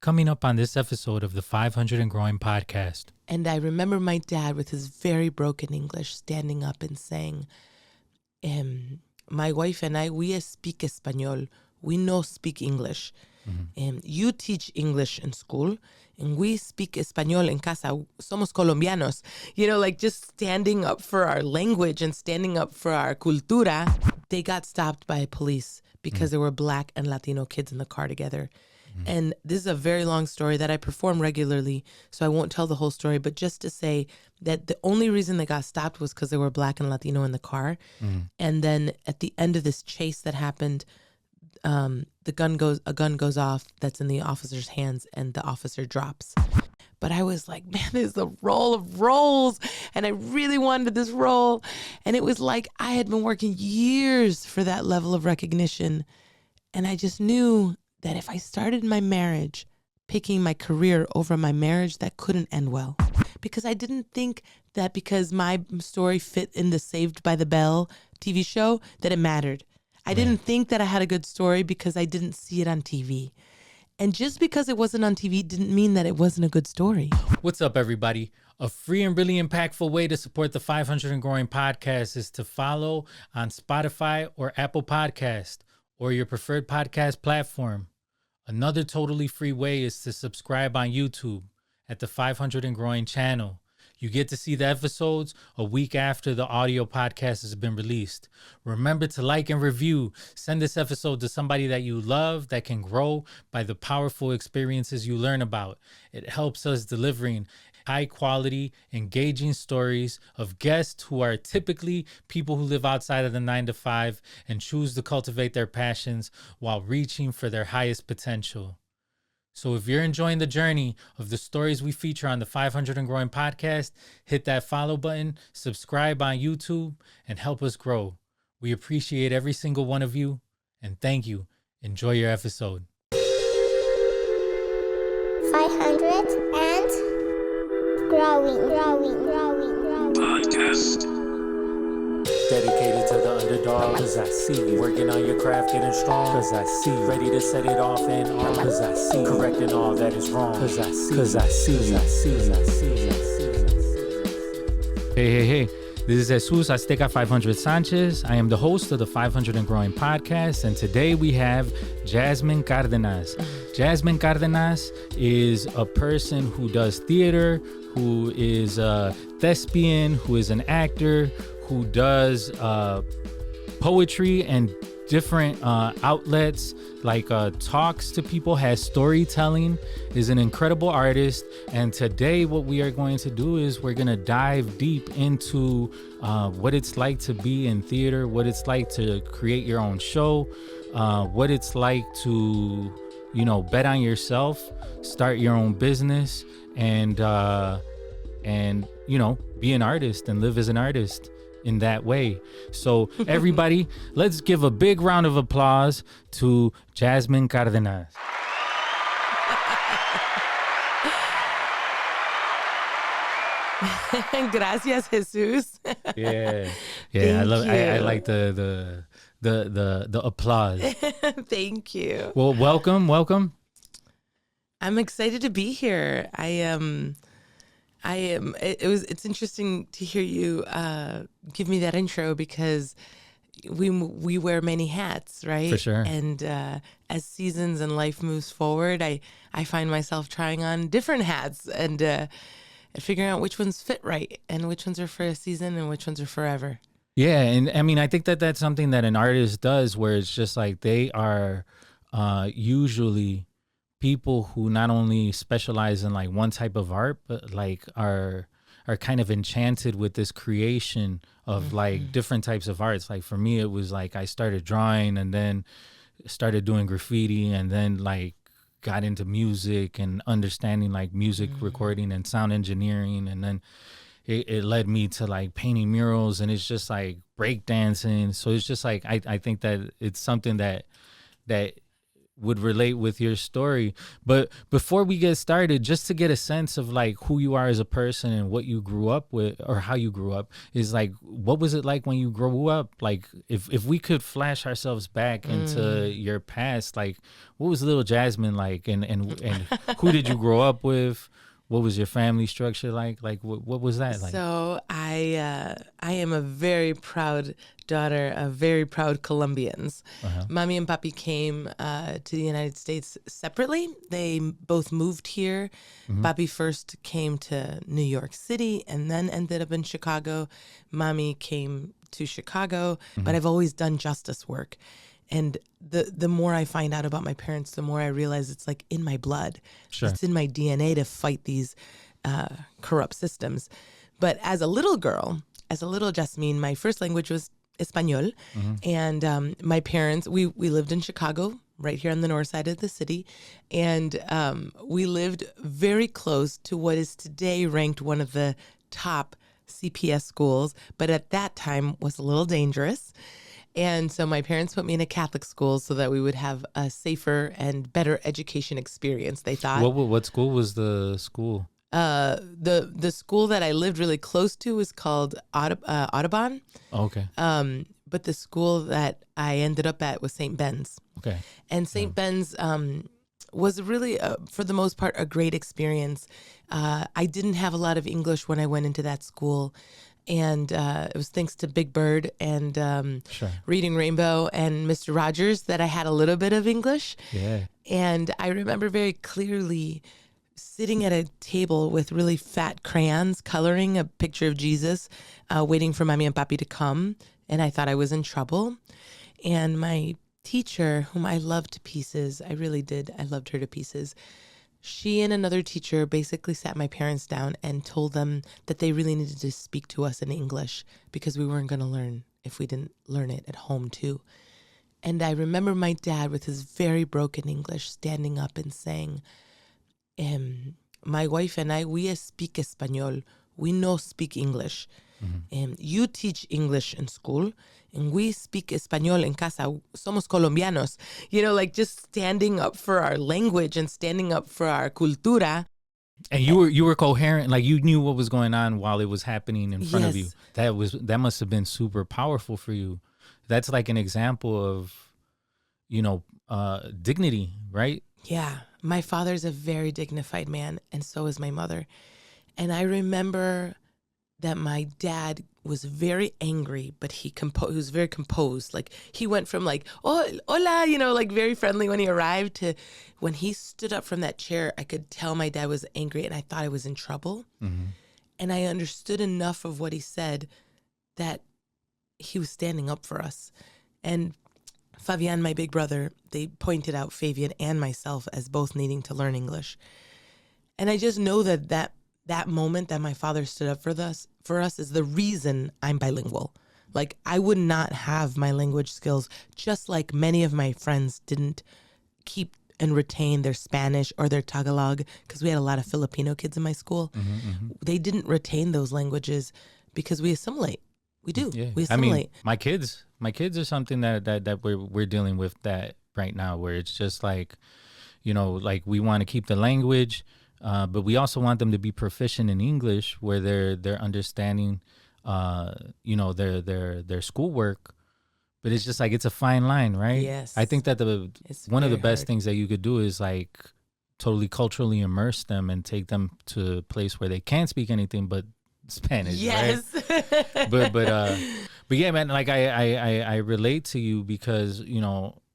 Coming up on this episode of the 500 and Growing podcast. And I remember my dad with his very broken English standing up and saying, my wife and I, we speak Espanol. We no speak English. You teach English in school, and we speak Espanol en casa. Somos Colombianos. You know, like just standing up for our language and standing up for our cultura. They got stopped by police because there were Black and Latino kids in the car together. And this is a very long story that I perform regularly, so I won't tell the whole story, but just to say that the only reason they got stopped was because they were Black and Latino in the car. And then at the end of this chase that happened, a gun goes off that's in the officer's hands, and the officer drops. But I was like, man, this is the role of roles, and I really wanted this role. And it was like I had been working years for that level of recognition, and I just knew that if I started my marriage picking my career over my marriage, that couldn't end well. Because I didn't think that because my story fit in the Saved by the Bell TV show that it mattered. I didn't think that I had a good story because I didn't see it on TV. And just because it wasn't on TV didn't mean that it wasn't a good story. What's up, everybody? A free and really impactful way to support the 500 and Growing podcast is to follow on Spotify or Apple Podcast or your preferred podcast platform. Another totally free way is to subscribe on YouTube at the 500 and Growing channel. You get to see the episodes a week after the audio podcast has been released. Remember to like and review. Send this episode to somebody that you love that can grow by the powerful experiences you learn about. It helps us delivering high quality, engaging stories of guests who are typically people who live outside of the 9-to-5 and choose to cultivate their passions while reaching for their highest potential. So if you're enjoying the journey of the stories we feature on the 500 and Growing podcast, hit that follow button, subscribe on YouTube, and help us grow. We appreciate every single one of you, and thank you. Enjoy your episode. 500 and growing. Podcast. Dedicated to the underdog, cause I see you. Working on your craft, getting strong, cause I see you. Ready to set it off and on, cause I see you. Correcting all that is wrong, cause I see you. Cause I see you. Hey. This is Jesus Azteca 500 Sanchez. I am the host of the 500 and Growing podcast, and today we have Jasmin Cardenas. Jasmin Cardenas is a person who does theater, who is a thespian, who is an actor, who does poetry and different outlets like talks to people, has storytelling, is an incredible artist. And today what we are going to do is we're going to dive deep into what it's like to be in theater, what it's like to create your own show, what it's like to, bet on yourself, start your own business, and be an artist and live as an artist in that way. So everybody, let's give a big round of applause to Jasmin Cardenas. Gracias, Jesus. Yeah. I like the applause. Thank you. Well, welcome. I'm excited to be here. It's interesting to hear you give me that intro because we wear many hats, right? For sure. And as seasons and life moves forward, I find myself trying on different hats and figuring out which ones fit right and which ones are for a season and which ones are forever. Yeah, and I mean, I think that that's something that an artist does, where it's just like they are usually people who not only specialize in like one type of art, but like are kind of enchanted with this creation of like different types of arts. Like for me, it was like I started drawing and then started doing graffiti and then like got into music and understanding like music recording and sound engineering. And then it led me to like painting murals, and it's just like breakdancing. So it's just like, I think that it's something that would relate with your story. But before we get started, just to get a sense of like who you are as a person and what you grew up with or how you grew up, is like, what was it like when you grew up? Like if we could flash ourselves back into your past, like what was little Jasmin like, and who did you grow up with? What was your family structure like? Like, what was that like? So I am a very proud daughter of very proud Colombians. Mommy and Papi came to the United States separately. They both moved here. Papi first came to New York City and then ended up in Chicago. Mommy came to Chicago, but I've always done justice work. And the more I find out about my parents, the more I realize it's like in my blood. Sure. It's in my DNA to fight these corrupt systems. But as a little girl, as a little Jasmin, my first language was Espanol. And my parents, we lived in Chicago, right here on the north side of the city. And we lived very close to what is today ranked one of the top CPS schools, but at that time was a little dangerous. And so my parents put me in a Catholic school so that we would have a safer and better education experience, they thought. What school was the school? The school that I lived really close to was called Audubon. Oh, okay. But the school that I ended up at was St. Ben's. Okay. And St. Ben's was really, for the most part, a great experience. I didn't have a lot of English when I went into that school. And it was thanks to Big Bird and Reading Rainbow and Mr. Rogers that I had a little bit of English. Yeah. And I remember very clearly sitting at a table with really fat crayons, coloring a picture of Jesus, waiting for Mommy and Papi to come. And I thought I was in trouble. And my teacher, whom I loved to pieces, I really did, I loved her to pieces, she and another teacher basically sat my parents down and told them that they really needed to speak to us in English because we weren't going to learn if we didn't learn it at home too. And I remember my dad with his very broken English standing up and saying, my wife and I, we speak Espanol. We no speak English. You teach English in school, and we speak Español en casa. Somos Colombianos. You know, like just standing up for our language and standing up for our cultura. And you were coherent, like you knew what was going on while it was happening in front of you. That must have been super powerful for you. That's like an example of, dignity, right? Yeah. My father's a very dignified man, and so is my mother. And I remember that my dad was very angry, but he was very composed. Like he went from like, oh, hola, like very friendly when he arrived to when he stood up from that chair, I could tell my dad was angry and I thought I was in trouble. And I understood enough of what he said that he was standing up for us. And Fabian, my big brother, they pointed out Fabian and myself as both needing to learn English. And I just know that moment that my father stood up for us is the reason I'm bilingual. Like I would not have my language skills, just like many of my friends didn't keep and retain their Spanish or their Tagalog, because we had a lot of Filipino kids in my school. They didn't retain those languages because we assimilate. We do. Yeah. We assimilate. I mean, my kids are something that we're dealing with that right now, where it's just like, like we want to keep the language. But we also want them to be proficient in English, where they're understanding, their schoolwork. But it's just like it's a fine line, right? Yes. I think that one of the best things that you could do is like totally culturally immerse them and take them to a place where they can't speak anything but Spanish. Yes. Right? but yeah, man. Like I relate to you because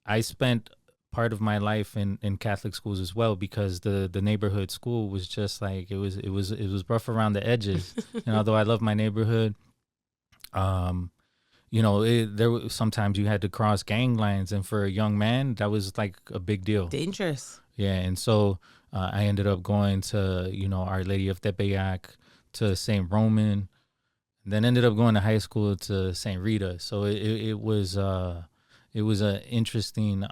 I spent part of my life in Catholic schools as well, because the neighborhood school was just like it was rough around the edges. And although I love my neighborhood, there was sometimes you had to cross gang lines, and for a young man that was like a big deal. Dangerous. Yeah, and so I ended up going to Our Lady of Tepeyac, to St. Roman, and then ended up going to high school to St. Rita. So it was an interesting.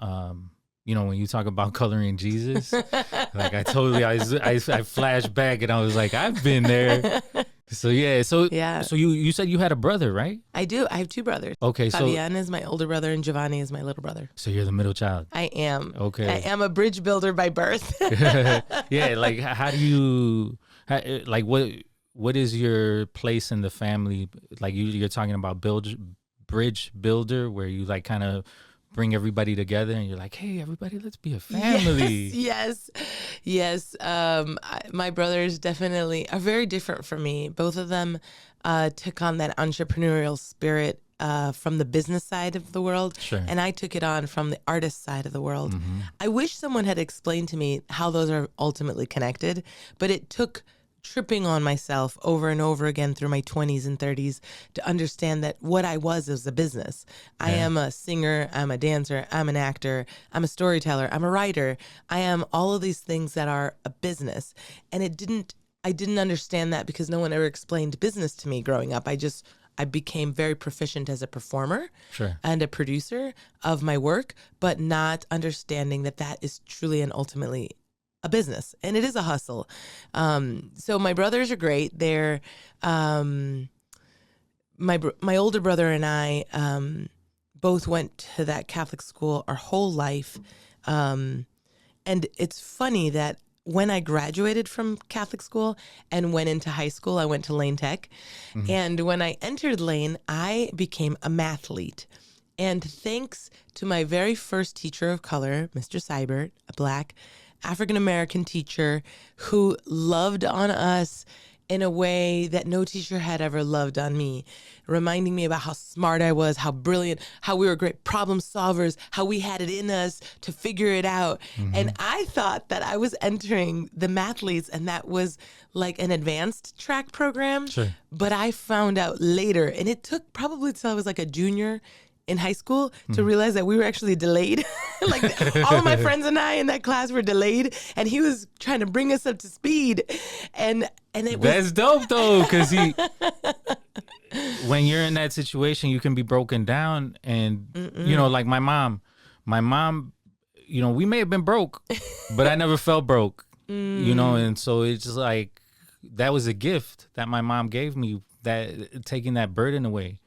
When you talk about coloring Jesus, like I flashed back and I was like, I've been there. So yeah, so Yeah. so you said you had a brother, right? I do. I have two brothers. Okay, so Fabian is my older brother and Giovanni is my little brother. so you're the middle child. I am. Okay. I am a bridge builder by birth. Yeah, like how do you like what is your place in the family? Like you're talking about bridge builder, where you like kind of bring everybody together and you're like, hey, everybody, let's be a family. Yes. My brothers definitely are very different from me. Both of them took on that entrepreneurial spirit from the business side of the world. Sure. And I took it on from the artist side of the world. I wish someone had explained to me how those are ultimately connected, but it took tripping on myself over and over again through my 20s and 30s to understand that what I was a business. I am a singer, I'm a dancer, I'm an actor, I'm a storyteller, I'm a writer. I am all of these things that are a business. And I didn't understand that because no one ever explained business to me growing up. I became very proficient as a performer and a producer of my work, but not understanding that that is truly and ultimately a business, and it is a hustle. So my brothers are great. They're my older brother and I both went to that Catholic school our whole life, and it's funny that when I graduated from Catholic school and went into high school, I went to Lane Tech, and when I entered Lane, I became a mathlete. And thanks to my very first teacher of color, Mr. Seibert, a Black African-American teacher who loved on us in a way that no teacher had ever loved on me, reminding me about how smart I was, how brilliant, how we were great problem solvers, how we had it in us to figure it out. And I thought that I was entering the mathletes and that was like an advanced track program. But I found out later, and it took probably till I was like a junior in high school to realize that we were actually delayed. Like all of my friends and I in that class were delayed, and he was trying to bring us up to speed. And it was That's dope though, because when you're in that situation, you can be broken down, and you know, like my mom, you know, we may have been broke, but I never felt broke, you know, and so it's just like that was a gift that my mom gave me, that taking that burden away.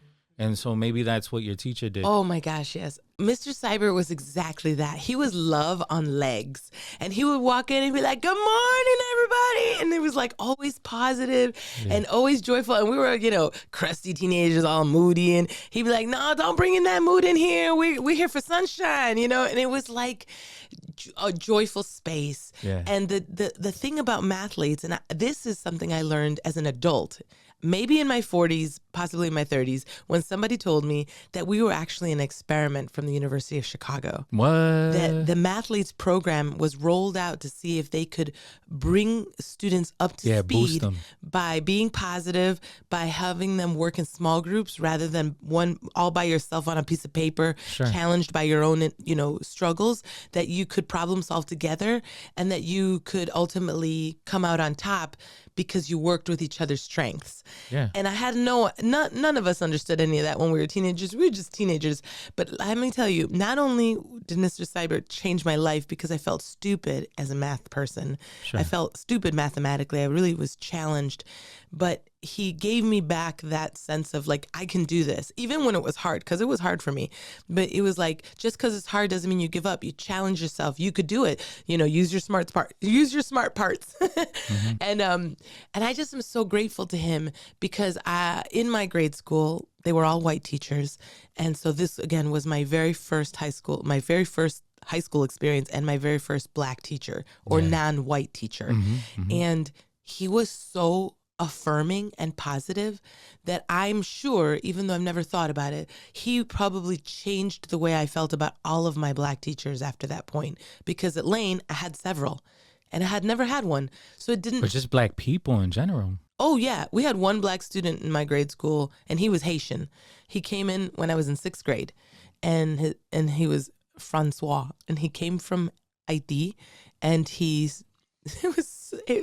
And so maybe that's what your teacher did. Oh my gosh, yes. Mr. Seibert was exactly that. He was love on legs. And he would walk in and be like, good morning, everybody. And it was like always positive and always joyful. And we were, you know, crusty teenagers, all moody. And he'd be like, no, don't bring in that mood in here. We're here for sunshine, you know. And it was like a joyful space. And the thing about mathletes, and this is something I learned as an adult, maybe in my 40s, possibly in my 30s, when somebody told me that we were actually an experiment from the University of Chicago. What? That the Mathletes program was rolled out to see if they could bring students up to speed by being positive, by having them work in small groups rather than one all by yourself on a piece of paper, challenged by your own, you know, struggles, that you could problem solve together and that you could ultimately come out on top because you worked with each other's strengths. And I had none of us understood any of that when we were teenagers. We were just teenagers. But let me tell you, not only did Mr. Seibert change my life because I felt stupid as a math person. I felt stupid mathematically. I really was challenged. But he gave me back that sense of like, I can do this, even when it was hard, because it was hard for me. But it was like, just because it's hard doesn't mean you give up. You challenge yourself. You could do it. You know, use your smart parts. And I just am so grateful to him because in my grade school, they were all white teachers. And so this, again, was my very first high school experience and my very first Black teacher or non-white teacher. And he was so affirming and positive that I'm sure, even though I've never thought about it, he probably changed the way I felt about all of my Black teachers after that point. Because at Lane, I had several and I had never had one. So it didn't... But just Black people in general. Oh, yeah. We had one Black student in my grade school and he was Haitian. He came in when I was in 6th grade and he was Francois and he came from Haiti and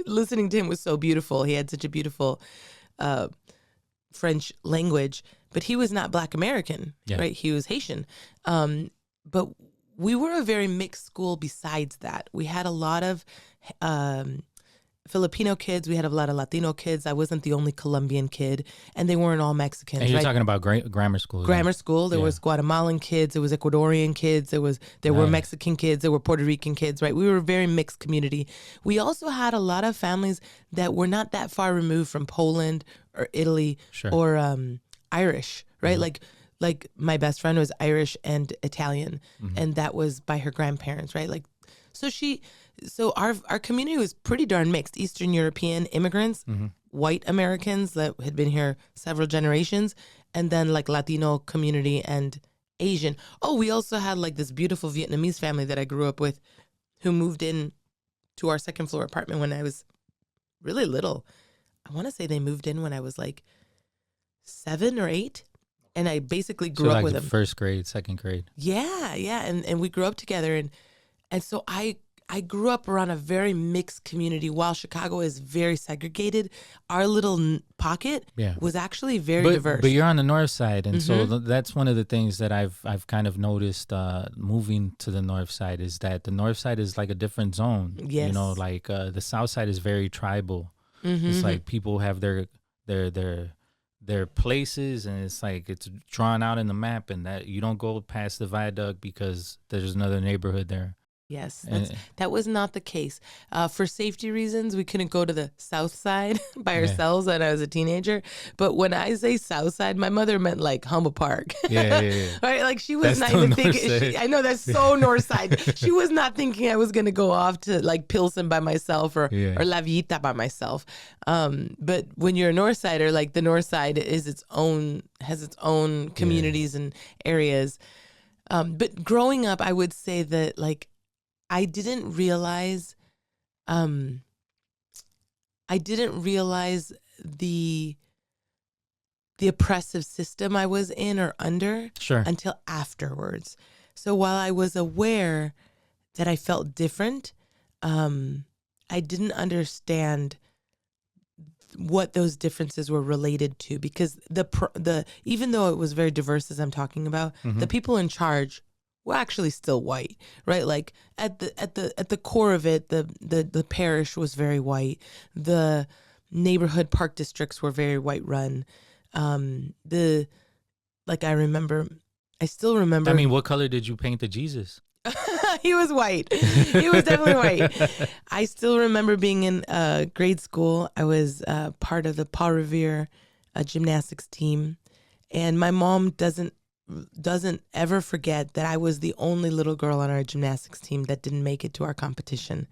listening to him was so beautiful. He had such a beautiful French language, but he was not Black American, right? He was Haitian. But we were a very mixed school besides that. We had a lot of Filipino kids. We had a lot of Latino kids. I wasn't the only Colombian kid, and they weren't all Mexicans. And you're right? talking about grammar school. Grammar school. There was Guatemalan kids. There was Ecuadorian kids. There were Mexican kids. There were Puerto Rican kids. Right. We were a very mixed community. We also had a lot of families that were not that far removed from Poland or Italy or Irish. Right. Like my best friend was Irish and Italian, and that was by her grandparents. Right. Like, so our community was pretty darn mixed. Eastern European immigrants, white Americans that had been here several generations, and then like Latino community and Asian. Oh, we also had like this beautiful Vietnamese family that I grew up with who moved in to our second floor apartment when I was really little. I want to say they moved in when I was like 7 or 8. And I basically grew up with them. First grade, second grade. Yeah. And we grew up together. And so I grew up around a very mixed community. While Chicago is very segregated, our little pocket was actually very diverse. But you're on the north side, and so that's one of the things that I've kind of noticed moving to the north side is that the north side is like a different zone. Yes. You know, like the south side is very tribal. It's like people have their places, and it's like it's drawn out in the map, and that you don't go past the viaduct because there's another neighborhood there. Yes, that was not the case. For safety reasons, we couldn't go to the south side by ourselves when I was a teenager. But when I say south side, my mother meant like Humboldt Park. Yeah. Right? Like she was That's not even thinking. I know that's so north side. She was not thinking I was going to go off to like Pilsen by myself or La Villita by myself. But when you're a north sider, like the north side has its own communities and areas. But growing up, I would say that like, I didn't realize the oppressive system I was in or under until afterwards. So while I was aware that I felt different, I didn't understand what those differences were related to, because the even though it was very diverse, as I'm talking about, the people in charge were actually still white, right? Like at the core of it, the parish was very white. The neighborhood park districts were very white run. I still remember. I mean, what color did you paint the Jesus? He was white. He was definitely white. I still remember being in grade school. I was part of the Paul Revere gymnastics team, and my mom doesn't ever forget that I was the only little girl on our gymnastics team that didn't make it to our competition.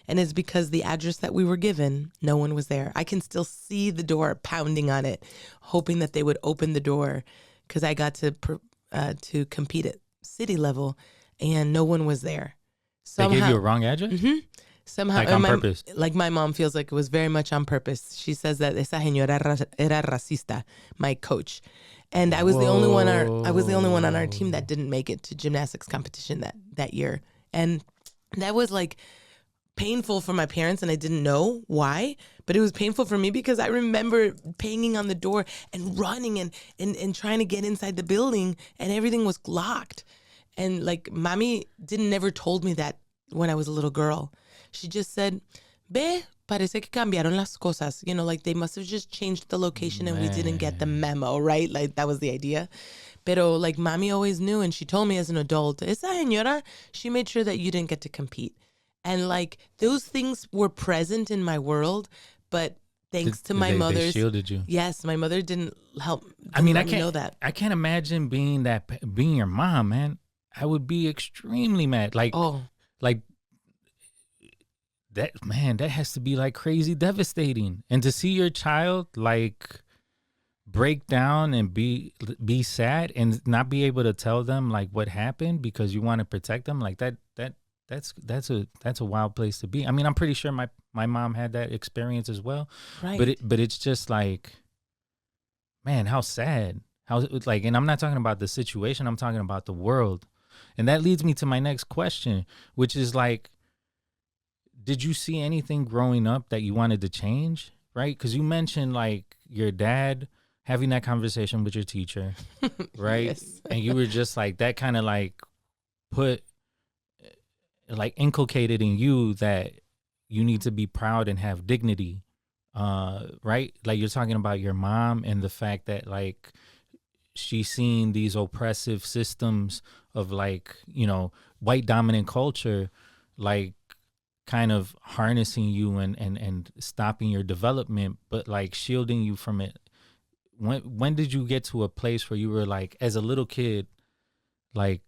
And it's because the address that we were given, no one was there. I can still see the door pounding on it, hoping that they would open the door, because I got to compete at city level, and no one was there. Somehow, they gave you a wrong address? Somehow, like on purpose. Like my mom feels like it was very much on purpose. She says that esa señora era racista, my coach. And I was the only one. I was the only one on our team that didn't make it to gymnastics competition that year, and that was like painful for my parents, and I didn't know why, but it was painful for me because I remember banging on the door and running and trying to get inside the building, and everything was locked. And like mommy never told me that when I was a little girl. She just said, "Ve, parece que cambiaron las cosas." You know, like they must have just changed the location and we didn't get the memo, right? Like that was the idea. Pero like mommy always knew, and she told me as an adult, esa señora, she made sure that you didn't get to compete. And like those things were present in my world, but thanks to my mother's, they shielded you. Yes, my mother didn't help. I mean, let me know that. I can't imagine being your mom, man. I would be extremely mad. Like that, man, that has to be like crazy devastating. And to see your child like break down and be sad and not be able to tell them like what happened because you want to protect them, like that's a wild place to be. I mean, I'm pretty sure my mom had that experience as well. Right. But it's just like, man, how sad. How like, and I'm not talking about the situation, I'm talking about the world. And that leads me to my next question, which is like, did you see anything growing up that you wanted to change? Right? Because you mentioned like your dad having that conversation with your teacher, right? Yes. And you were just like, that kind of like inculcated in you that you need to be proud and have dignity, right? Like you're talking about your mom and the fact that like she's seen these oppressive systems of like, you know, white dominant culture, like kind of harnessing you and stopping your development, but like shielding you from it. When did you get to a place where you were like, as a little kid, like,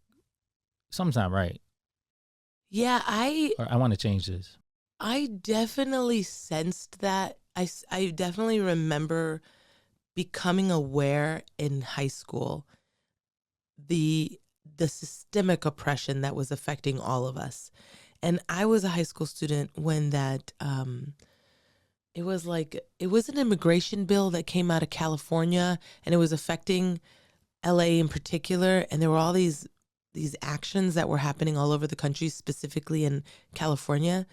something's not right? Yeah, Or I want to change this. I definitely sensed that. I definitely remember becoming aware in high school the systemic oppression that was affecting all of us. And I was a high school student when that it was an immigration bill that came out of California, and it was affecting LA in particular, and there were all these actions that were happening all over the country, specifically in California.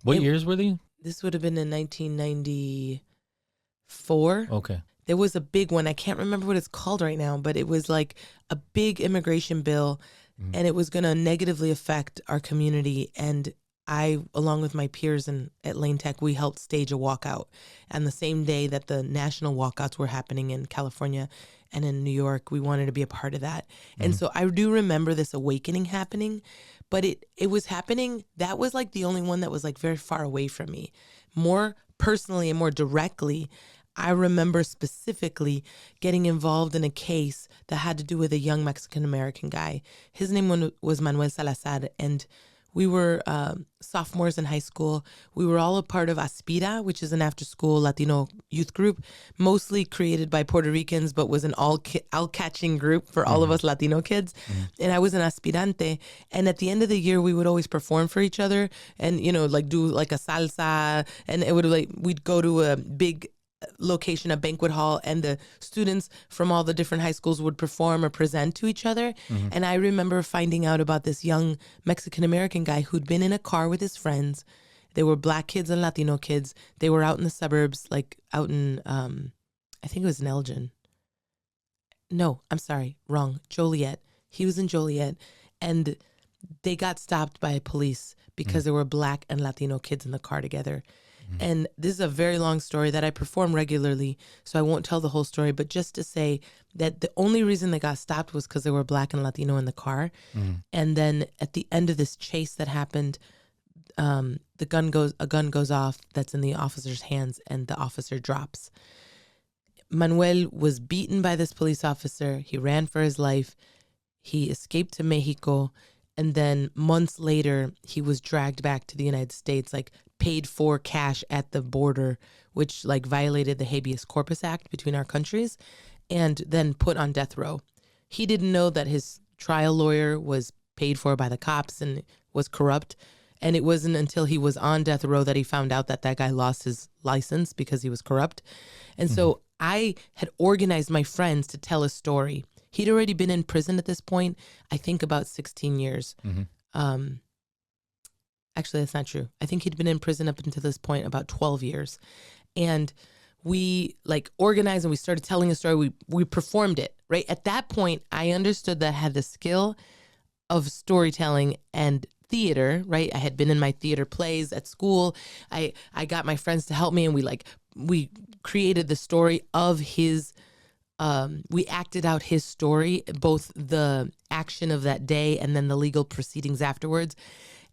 What years were they? This would have been in 1994. Okay. There was a big one. I can't remember what it's called right now, but it was like a big immigration bill, and it was going to negatively affect our community. And I, along with my peers at Lane Tech, we helped stage a walkout. And the same day that the national walkouts were happening in California and in New York, we wanted to be a part of that. And so I do remember this awakening happening, but it was happening. That was like the only one that was like very far away from me. More personally and more directly, I remember specifically getting involved in a case that had to do with a young Mexican-American guy. His name was Manuel Salazar, and we were sophomores in high school. We were all a part of Aspira, which is an after-school Latino youth group, mostly created by Puerto Ricans, but was an all-catching group for all of us Latino kids. And I was an aspirante. And at the end of the year, we would always perform for each other and, you know, like do like a salsa. And it would like, we'd go to a big location, a banquet hall, and the students from all the different high schools would perform or present to each other. And I remember finding out about this young Mexican-American guy who'd been in a car with his friends. They were Black kids and Latino kids. They were out in the suburbs, like out in, I think it was in Elgin. No, I'm sorry, wrong. Joliet. He was in Joliet. And they got stopped by police because there were Black and Latino kids in the car together. And this is a very long story that I perform regularly, so I won't tell the whole story, but just to say that the only reason they got stopped was because they were Black and Latino in the car. And then at the end of this chase that happened, a gun goes off that's in the officer's hands, and the officer drops. Manuel was beaten by this police officer. He ran for his life. He escaped to Mexico. And then months later, he was dragged back to the United States, like paid for cash at the border, which like violated the Habeas Corpus Act between our countries, and then put on death row. He didn't know that his trial lawyer was paid for by the cops and was corrupt. And it wasn't until he was on death row that he found out that that guy lost his license because he was corrupt. And so I had organized my friends to tell a story. He'd already been in prison at this point, I think about 16 years. Actually, that's not true. I think he'd been in prison up until this point about 12 years. And we like organized and we started telling a story. We performed it, right? At that point, I understood that I had the skill of storytelling and theater, right? I had been in my theater plays at school. I got my friends to help me, and we created the story of his we acted out his story, both the action of that day and then the legal proceedings afterwards.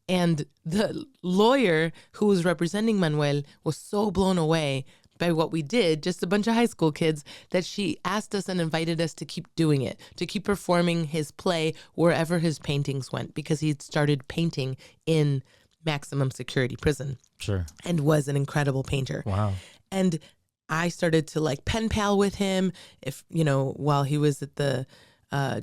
And the lawyer who was representing Manuel was so blown away by what we did, just a bunch of high school kids, that she asked us and invited us to keep doing it, to keep performing his play wherever his paintings went, because he'd started painting in maximum security prison. Sure. And was an incredible painter. Wow. And I started to like pen pal with him, if you know, while he was at the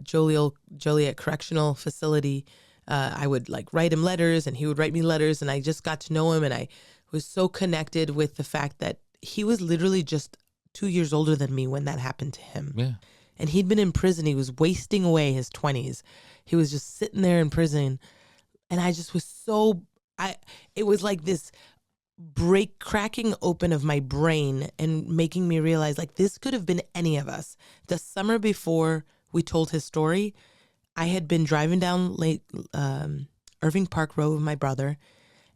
Joliet Correctional Facility. I would like write him letters and he would write me letters, and I just got to know him, and I was so connected with the fact that he was literally just 2 years older than me when that happened to him. Yeah. And he'd been in prison. He was wasting away his 20s. He was just sitting there in prison. And I just was it was like this cracking open of my brain and making me realize like this could have been any of us. The summer before we told his story, I had been driving down Irving Park Road with my brother,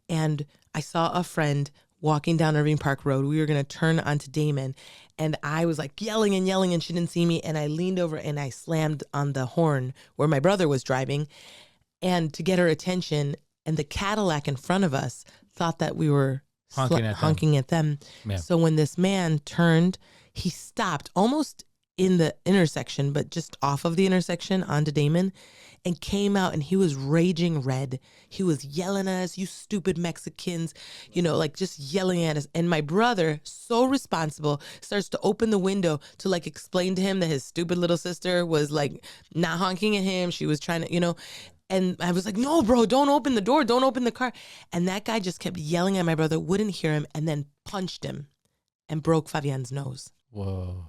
and I saw a friend walking down Irving Park Road. We were going to turn onto Damon, and I was like yelling, and she didn't see me. And I leaned over and I slammed on the horn where my brother was driving, and to get her attention. And the Cadillac in front of us thought that we were honking at them. Yeah. So when this man turned, he stopped almost in the intersection, but just off of the intersection onto Damon, and came out, and he was raging red. He was yelling at us, "You stupid Mexicans," like just yelling at us. And my brother, so responsible, starts to open the window to like explain to him that his stupid little sister was like not honking at him. She was trying to, and I was like, "No, bro, don't open the door. Don't open the car." And that guy just kept yelling at my brother, wouldn't hear him, and then punched him and broke Fabian's nose. Whoa.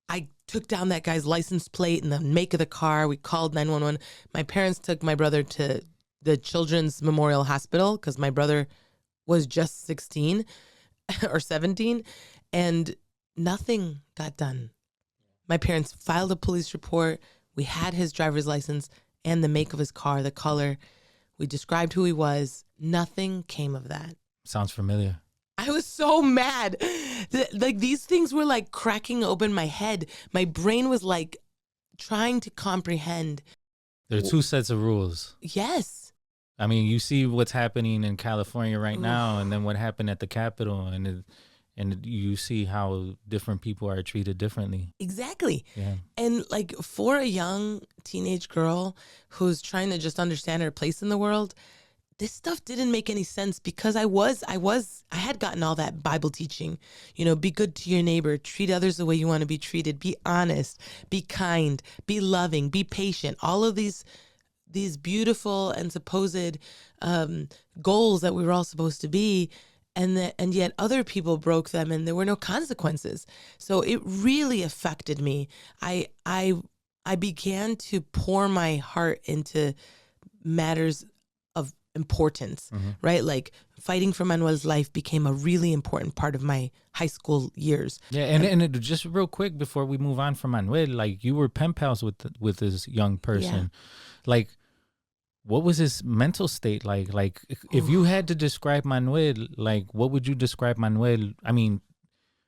I took down that guy's license plate and the make of the car. We called 911. My parents took my brother to the Children's Memorial Hospital because my brother was just 16 or 17, and nothing got done. My parents filed a police report. We had his driver's license and the make of his car, the color. We described who he was. Nothing came of that. Sounds familiar. I was so mad. Like these things were like cracking open my head. My brain was like trying to comprehend. There are two sets of rules. Yes. I mean, you see what's happening in California right now, and then what happened at the Capitol, and you see how different people are treated differently. Exactly. Yeah. And like for a young teenage girl who's trying to just understand her place in the world, this stuff didn't make any sense because I had gotten all that Bible teaching, be good to your neighbor, treat others the way you want to be treated, be honest, be kind, be loving, be patient. All of these beautiful and supposed goals that we were all supposed to be. And yet other people broke them and there were no consequences. So it really affected me. I began to pour my heart into matters of importance, right? Like fighting for Manuel's life became a really important part of my high school years. Yeah, and just real quick before we move on from Manuel, like you were pen pals with this young person. Yeah. Like, what was his mental state like? Like, if you had to describe Manuel, like, what would you describe Manuel? I mean,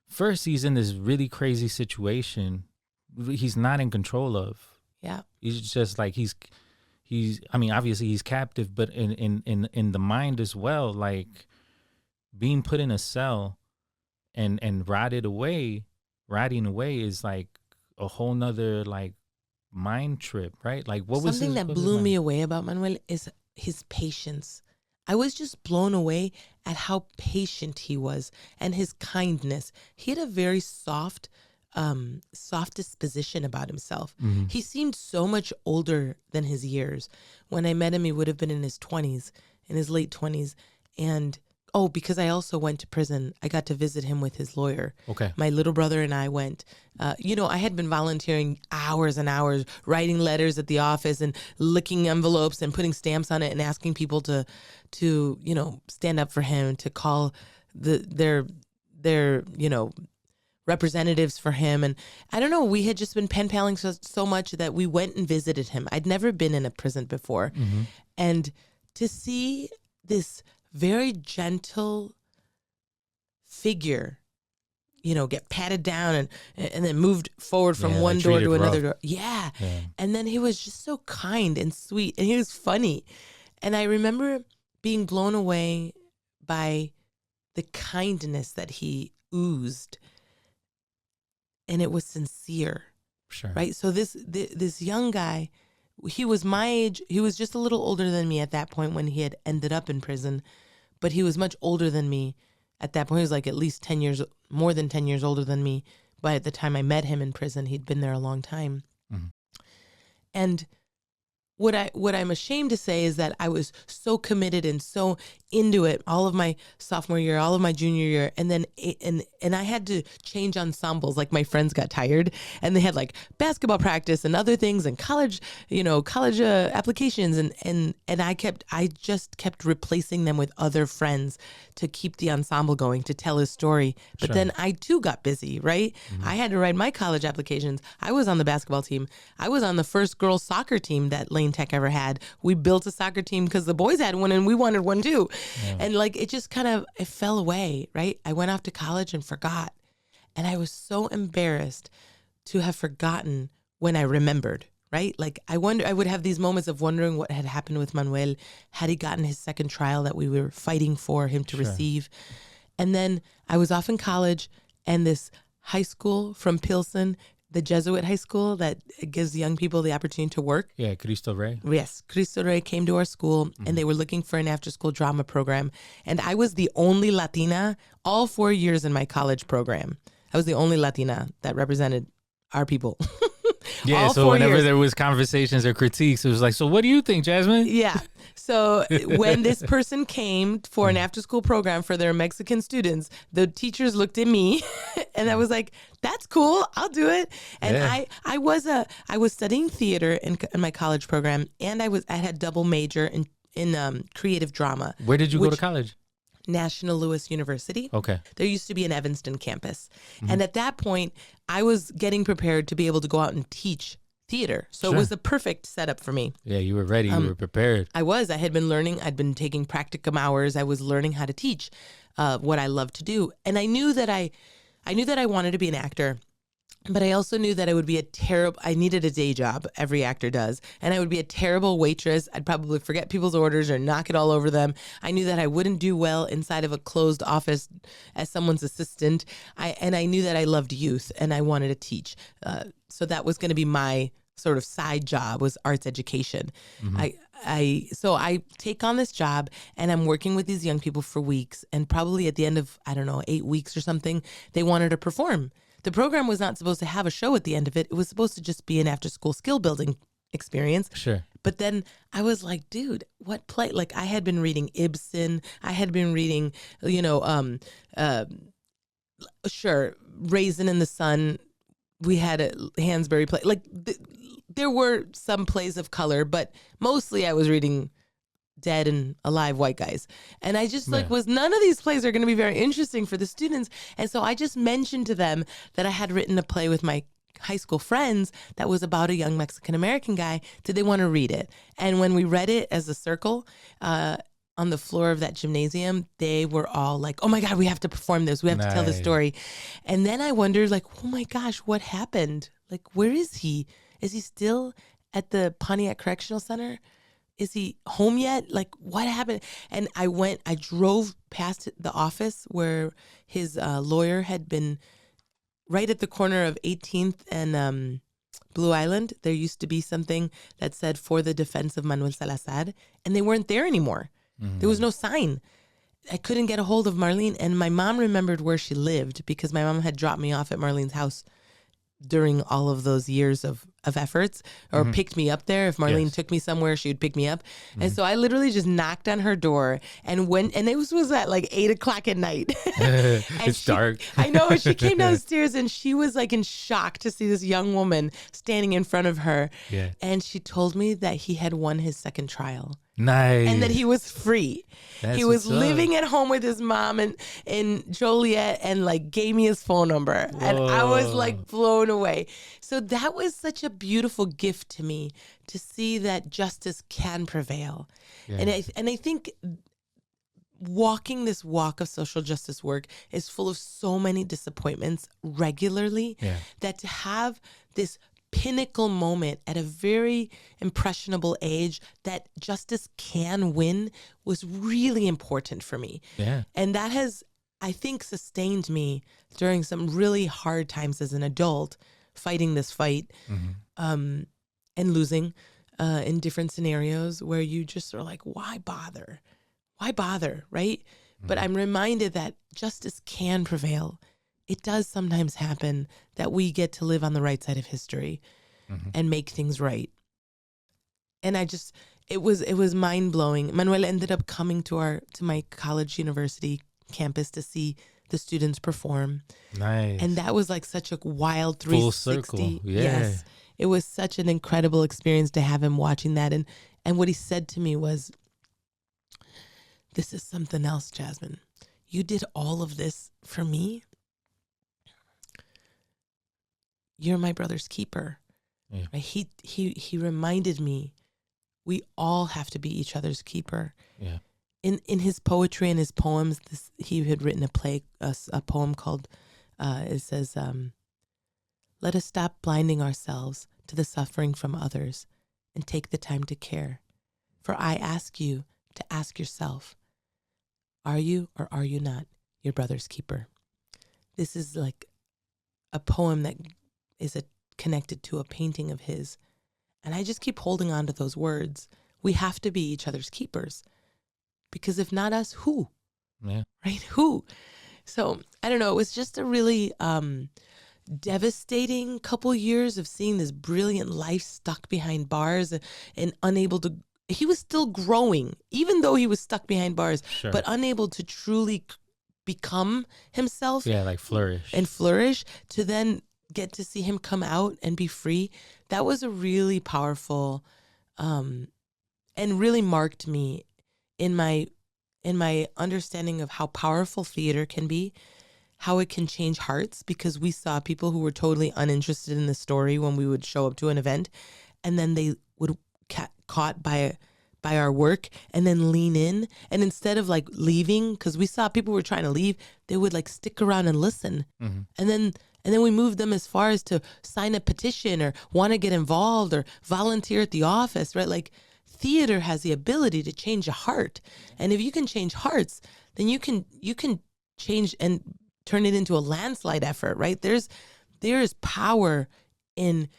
first, he's in this really crazy situation he's not in control of. Yeah. He's just like, he's I mean, obviously he's captive, but in the mind as well, like being put in a cell and rotting away is like a whole nother like mind trip, right? Like what was something that blew me away about Manuel is his patience. I was just blown away at how patient he was and his kindness. He had a very soft disposition about himself. Mm-hmm. He seemed so much older than his years. When I met him, he would have been in his 20s, in his late 20s. And because I also went to prison, I got to visit him with his lawyer. Okay. My little brother and I went. I had been volunteering hours and hours, writing letters at the office and licking envelopes and putting stamps on it and asking people to stand up for him, to call their representatives for him. And I don't know, we had just been pen paling so much that we went and visited him. I'd never been in a prison before. Mm-hmm. And to see this very gentle figure, get patted down and then moved forward from one door to another door. Yeah. And then he was just so kind and sweet, and he was funny. And I remember being blown away by the kindness that he oozed. And it was sincere. Sure. Right? So this young guy, he was my age. He was just a little older than me at that point when he had ended up in prison. But he was much older than me at that point. He was like at least 10 years, more than 10 years older than me. But at the time I met him in prison, he'd been there a long time. Mm-hmm. And what I'm ashamed to say is that I was so committed and so into it all of my sophomore year, all of my junior year, and then and I had to change ensembles. Like my friends got tired, and they had like basketball practice and other things, and college applications, and I just kept replacing them with other friends to keep the ensemble going, to tell his story. But then I too got busy, right? Mm-hmm. I had to write my college applications. I was on the basketball team. I was on the first girls soccer team that Lane Plain Tech ever had. We built a soccer team because the boys had one and we wanted one too. Yeah. And like, it just kind of, it fell away, right? I went off to college and forgot. And I was so embarrassed to have forgotten when I remembered, right? Like I would have these moments of wondering what had happened with Manuel. Had he gotten his second trial that we were fighting for him to receive? And then I was off in college, and this high school from Pilsen, the Jesuit high school that gives young people the opportunity to work. Yeah, Cristo Rey. Yes, Cristo Rey came to our school, and they were looking for an after-school drama program. And I was the only Latina all 4 years in my college program. I was the only Latina that represented our people. Yeah, all so 4 whenever years. there was conversations or critiques, it was like, so what do you think, Jasmine? Yeah. So when this person came for an after-school program for their Mexican students, the teachers looked at me, and I was like, "That's cool, I'll do it." And Yeah. I was studying theater in my college program, and I had double major in creative drama. Where did you go to Which- college? National Louis University. Okay. There used to be an Evanston campus. And at that point, I was getting prepared to be able to go out and teach theater. So Sure. it was a perfect setup for me. Yeah, you were ready. You were prepared. I had been learning. I'd been taking practicum hours. I was learning how to teach what I love to do. And I knew that I wanted to be an actor. But I also knew that I needed a day job. Every actor does. And I would be a terrible waitress. I'd probably forget people's orders or knock it all over them. I knew that I wouldn't do well inside of a closed office as someone's assistant. And I knew that I loved youth and I wanted to teach. So that was going to be my sort of side job, was arts education. So I take on this job and I'm working with these young people for weeks. And probably at the end of, 8 weeks or something, they wanted to perform. The program was not supposed to have a show at the end of it. It was supposed to just be an after-school skill building experience. Sure. But then I was like, dude, what play? Like I had been reading Ibsen. I had been reading, Raisin in the Sun. We had a Hansberry play. Like there were some plays of color, but mostly I was reading dead and alive white guys. And I just none of these plays are going to be very interesting for the students. And so I just mentioned to them that I had written a play with my high school friends that was about a young Mexican-American guy. Did they want to read it? And when we read it as a circle on the floor of that gymnasium, they were all like, oh my God, we have to perform this. We have to tell the story. And then I wondered, like, oh my gosh, what happened? Like, where is he? Is he still at the Pontiac Correctional Center? Is he home yet? Like, what happened? And I drove past the office where his lawyer had been, right at the corner of 18th and Blue Island. There used to be something that said, "For the defense of Manuel Salazar," and they weren't there anymore. There was no sign. I couldn't get a hold of Marlene, and my mom remembered where she lived because my mom had dropped me off at Marlene's house during all of those years of efforts, or picked me up there. If Marlene took me somewhere, she would pick me up. And so I literally just knocked on her door and it was at like 8:00 at night. It's dark. I know. And she came downstairs and she was like in shock to see this young woman standing in front of her. Yeah. And she told me that he had won his second trial. Nice. And that he was free. That's he was what's up. living at home with his mom in Joliet, and like gave me his phone number. And I was like blown away. So that was such a beautiful gift to me, to see that justice can prevail. Yeah. And I think walking this walk of social justice work is full of so many disappointments regularly, that to have this pinnacle moment at a very impressionable age that justice can win was really important for me. Yeah. And that has, I think, sustained me during some really hard times as an adult, fighting this fight and losing in different scenarios where you just are like, why bother? Why bother, right? But I'm reminded that justice can prevail. It does sometimes happen that we get to live on the right side of history and make things right. And it was mind blowing. Manuel ended up coming to my college university campus to see the students perform. Nice. And that was like such a wild Full 360. circle. Yeah. Yes. It was such an incredible experience to have him watching that. And what he said to me was, "This is something else, Jasmine. You did all of this for me. You're my brother's keeper." Yeah. Right? He reminded me we all have to be each other's keeper. Yeah. In his poetry and his poems, he had written a poem called, it says, let us stop blinding ourselves to the suffering from others and take the time to care. For I ask you to ask yourself, are you or are you not your brother's keeper? This is like a poem that is connected to a painting of his. And I just keep holding on to those words. We have to be each other's keepers. Because if not us, who? Yeah. Right? Who? So, I don't know. It was just a really devastating couple years of seeing this brilliant life stuck behind bars and unable to. He was still growing, even though he was stuck behind bars, Sure. but unable to truly become himself. Yeah, like flourish. And flourish, to then get to see him come out and be free. That was a really powerful and really marked me in my understanding of how powerful theater can be, how it can change hearts, because we saw people who were totally uninterested in the story when we would show up to an event, and then they would caught by our work and then lean in, and instead of like leaving, because we saw people were trying to leave, they would like stick around and listen. Mm-hmm. And then we moved them as far as to sign a petition or want to get involved or volunteer at the office, right? Like, theater has the ability to change a heart. And if you can change hearts, then you can change and turn it into a landslide effort, right? There is power in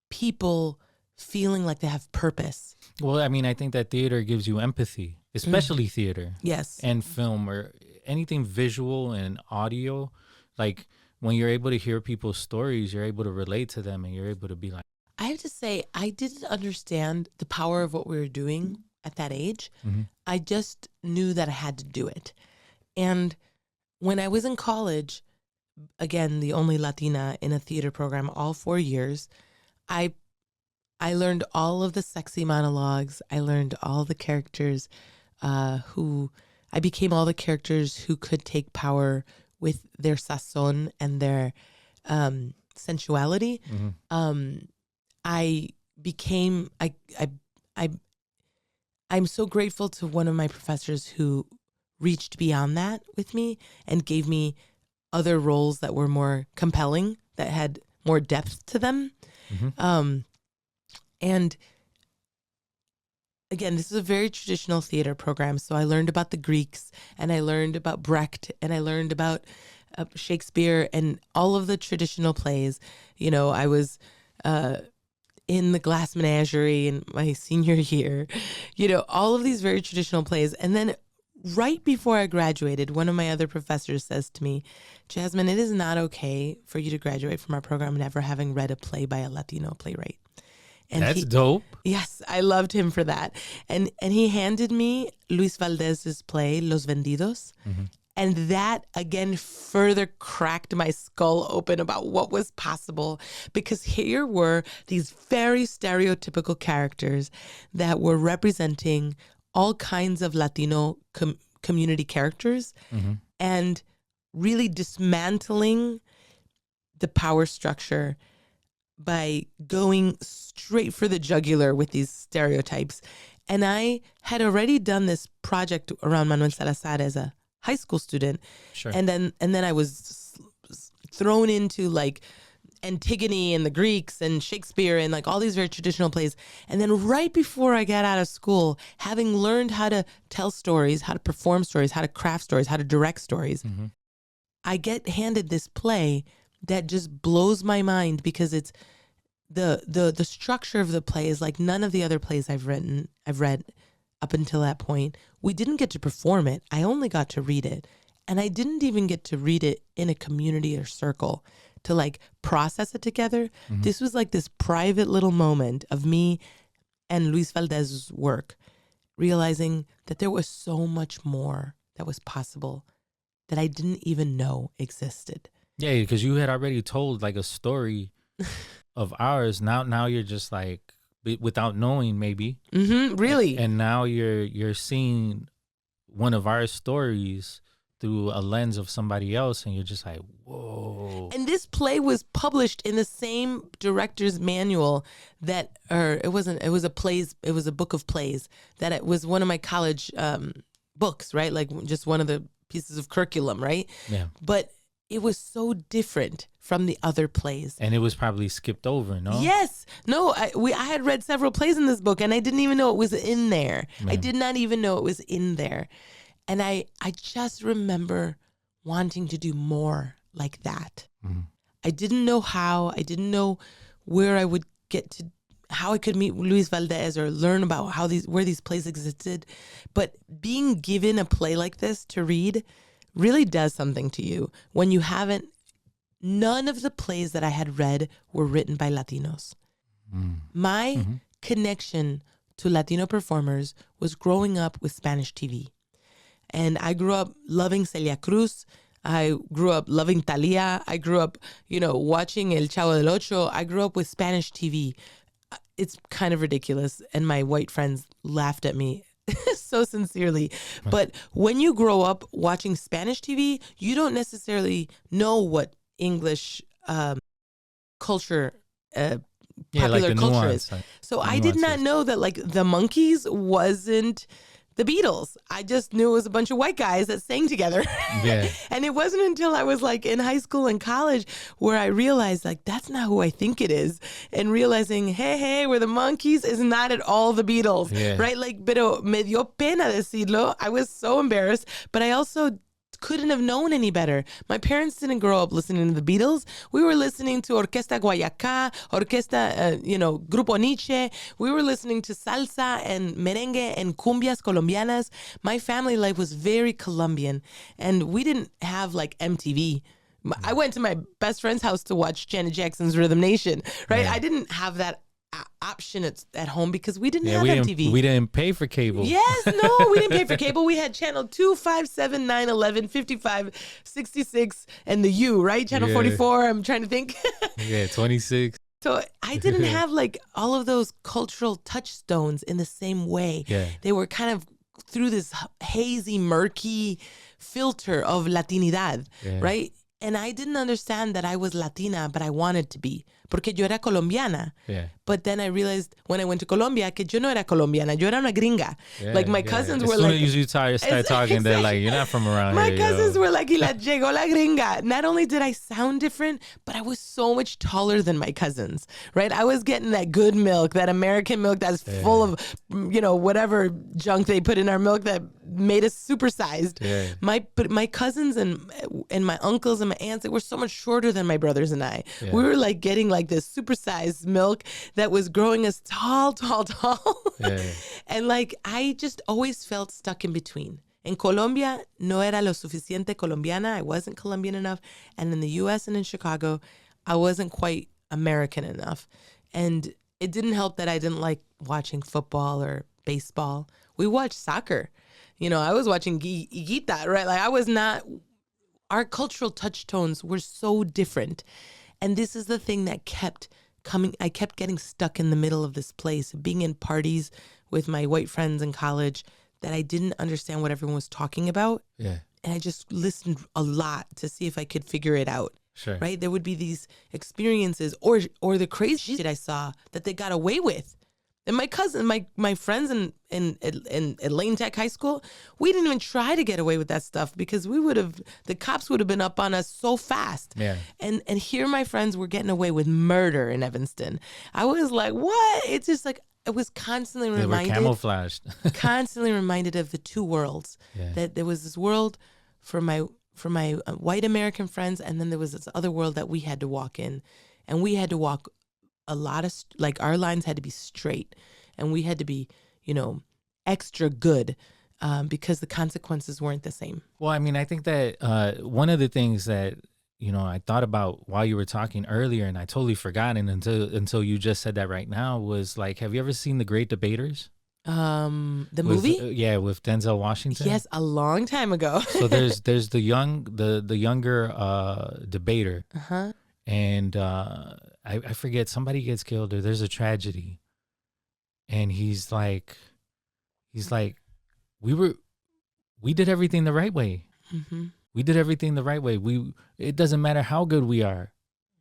people feeling like they have purpose. Well, I mean, I think that theater gives you empathy, especially theater. Yes. And film or anything visual and audio. Like, when you're able to hear people's stories, you're able to relate to them and you're able to be like, I have to say, I didn't understand the power of what we were doing at that age. mm-hmm. I just knew that I had to do it. And when I was in college, again, the only Latina in a theater program all 4 years, I learned all of the sexy monologues. I learned all the characters I became all the characters who could take power with their sazon and their sensuality. Mm-hmm. I'm so grateful to one of my professors who reached beyond that with me and gave me other roles that were more compelling, that had more depth to them. Mm-hmm. And again, this is a very traditional theater program. So I learned about the Greeks, and I learned about Brecht, and I learned about Shakespeare and all of the traditional plays. You know, I was in the Glass Menagerie in my senior year, you know, all of these very traditional plays. And then right before I graduated, one of my other professors says to me, Jasmin, it is not okay for you to graduate from our program never having read a play by a Latino playwright. And that's dope. Yes, I loved him for that. And he handed me Luis Valdez's play, Los Vendidos. Mm-hmm. And that, again, further cracked my skull open about what was possible. Because here were these very stereotypical characters that were representing all kinds of Latino community characters, mm-hmm. and really dismantling the power structure by going straight for the jugular with these stereotypes. And I had already done this project around Manuel Salazar as a high school student. Sure. And then I was thrown into like Antigone and the Greeks and Shakespeare and like all these very traditional plays. And then right before I got out of school, having learned how to tell stories, how to perform stories, how to craft stories, how to direct stories, mm-hmm. I get handed this play that just blows my mind, because it's the structure of the play is like none of the other plays I've read up until that point. We didn't get to perform it. I only got to read it. And I didn't even get to read it in a community or circle to like process it together. Mm-hmm. This was like this private little moment of me and Luis Valdez's work, realizing that there was so much more that was possible that I didn't even know existed. Yeah, because you had already told like a story of ours. Now you're just like, without knowing, maybe. Mm-hmm, really. And now you're seeing one of our stories through a lens of somebody else, and you're just like, whoa. And this play was published in the same director's manual it was a book of plays that it was one of my college books, right? Like just one of the pieces of curriculum, right? Yeah. But it was so different from the other plays. And it was probably skipped over, no? Yes. No, I had read several plays in this book and I didn't even know it was in there. Yeah. I did not even know it was in there. And I just remember wanting to do more like that. Mm-hmm. I didn't know how. I didn't know where I would get to, how I could meet Luis Valdez or learn about where these plays existed. But being given a play like this to read really does something to you when you haven't. None of the plays that I had read were written by Latinos. My connection to Latino performers was growing up with Spanish TV. And I grew up loving Celia Cruz. I grew up loving Thalia. I grew up, watching El Chavo del Ocho. I grew up with Spanish TV. It's kind of ridiculous. And my white friends laughed at me so sincerely. But when you grow up watching Spanish TV, you don't necessarily know what English culture, popular culture is. So I did not know that like the Monkees wasn't the Beatles. I just knew it was a bunch of white guys that sang together. Yeah. And it wasn't until I was like in high school and college where I realized like that's not who I think it is. And realizing, hey, we're the Monkees is not at all the Beatles. Yeah. Right? Like, pero me dio pena decirlo. I was so embarrassed. But I also couldn't have known any better. My parents didn't grow up listening to the Beatles. We were listening to Orquesta Guayacá, Orquesta, Grupo Nietzsche. We were listening to salsa and merengue and cumbias colombianas. My family life was very Colombian, and we didn't have like MTV. I went to my best friend's house to watch Janet Jackson's Rhythm Nation, right? Yeah. I didn't have that option at home because we didn't have MTV. We didn't pay for cable. Yes, no, we didn't pay for cable. We had channel 2, 5, 7, 9, 11, 55, 66, and the U, right? Channel 44, I'm trying to think. Yeah, 26. So I didn't have like all of those cultural touchstones in the same way. Yeah. They were kind of through this hazy, murky filter of Latinidad, right? And I didn't understand that I was Latina, but I wanted to be. Porque yo era colombiana. Yeah. But then I realized when I went to Colombia que yo no era colombiana, yo era una gringa. Like my cousins were like... As soon as you start talking, they're like, you're not from around my here. My cousins were like, llegó la gringa. Not only did I sound different, but I was so much taller than my cousins, right? I was getting that good milk, that American milk that's full of, whatever junk they put in our milk that made us supersized. Yeah. But my cousins and my uncles and my aunts, they were so much shorter than my brothers and I. Yeah. We were like getting like this supersized milk that was growing us tall. Yeah. And like I just always felt stuck in between. In Colombia, no era lo suficiente colombiana. I wasn't Colombian enough. And in the U.S. and in Chicago, I wasn't quite American enough. And it didn't help that I didn't like watching football or baseball. We watched soccer. I was watching Higuita, right? Like I was not, our cultural touchstones were so different. And this is the thing that kept coming. I kept getting stuck in the middle of this place, being in parties with my white friends in college that I didn't understand what everyone was talking about. Yeah. And I just listened a lot to see if I could figure it out. Sure. Right? There would be these experiences or the crazy shit I saw that they got away with. And my cousin, my friends in Lane Tech High School, we didn't even try to get away with that stuff because the cops would have been up on us so fast. Yeah. And here my friends were getting away with murder in Evanston. I was like, what? It's just like, I was constantly reminded. They were camouflaged. Constantly reminded of the two worlds. Yeah. That there was this world for my white American friends, and then there was this other world that we had to walk in. And we had to walk a lot of, our lines had to be straight, and we had to be, extra good because the consequences weren't the same. Well, I mean, I think that one of the things that, I thought about while you were talking earlier, and I totally forgot until you just said that right now, was like, have you ever seen The Great Debaters? The movie? With Denzel Washington. Yes, a long time ago. So there's the younger debater. Uh-huh. And I forget, somebody gets killed or there's a tragedy. And he's like, we did everything the right way. Mm-hmm. We did everything the right way. It doesn't matter how good we are.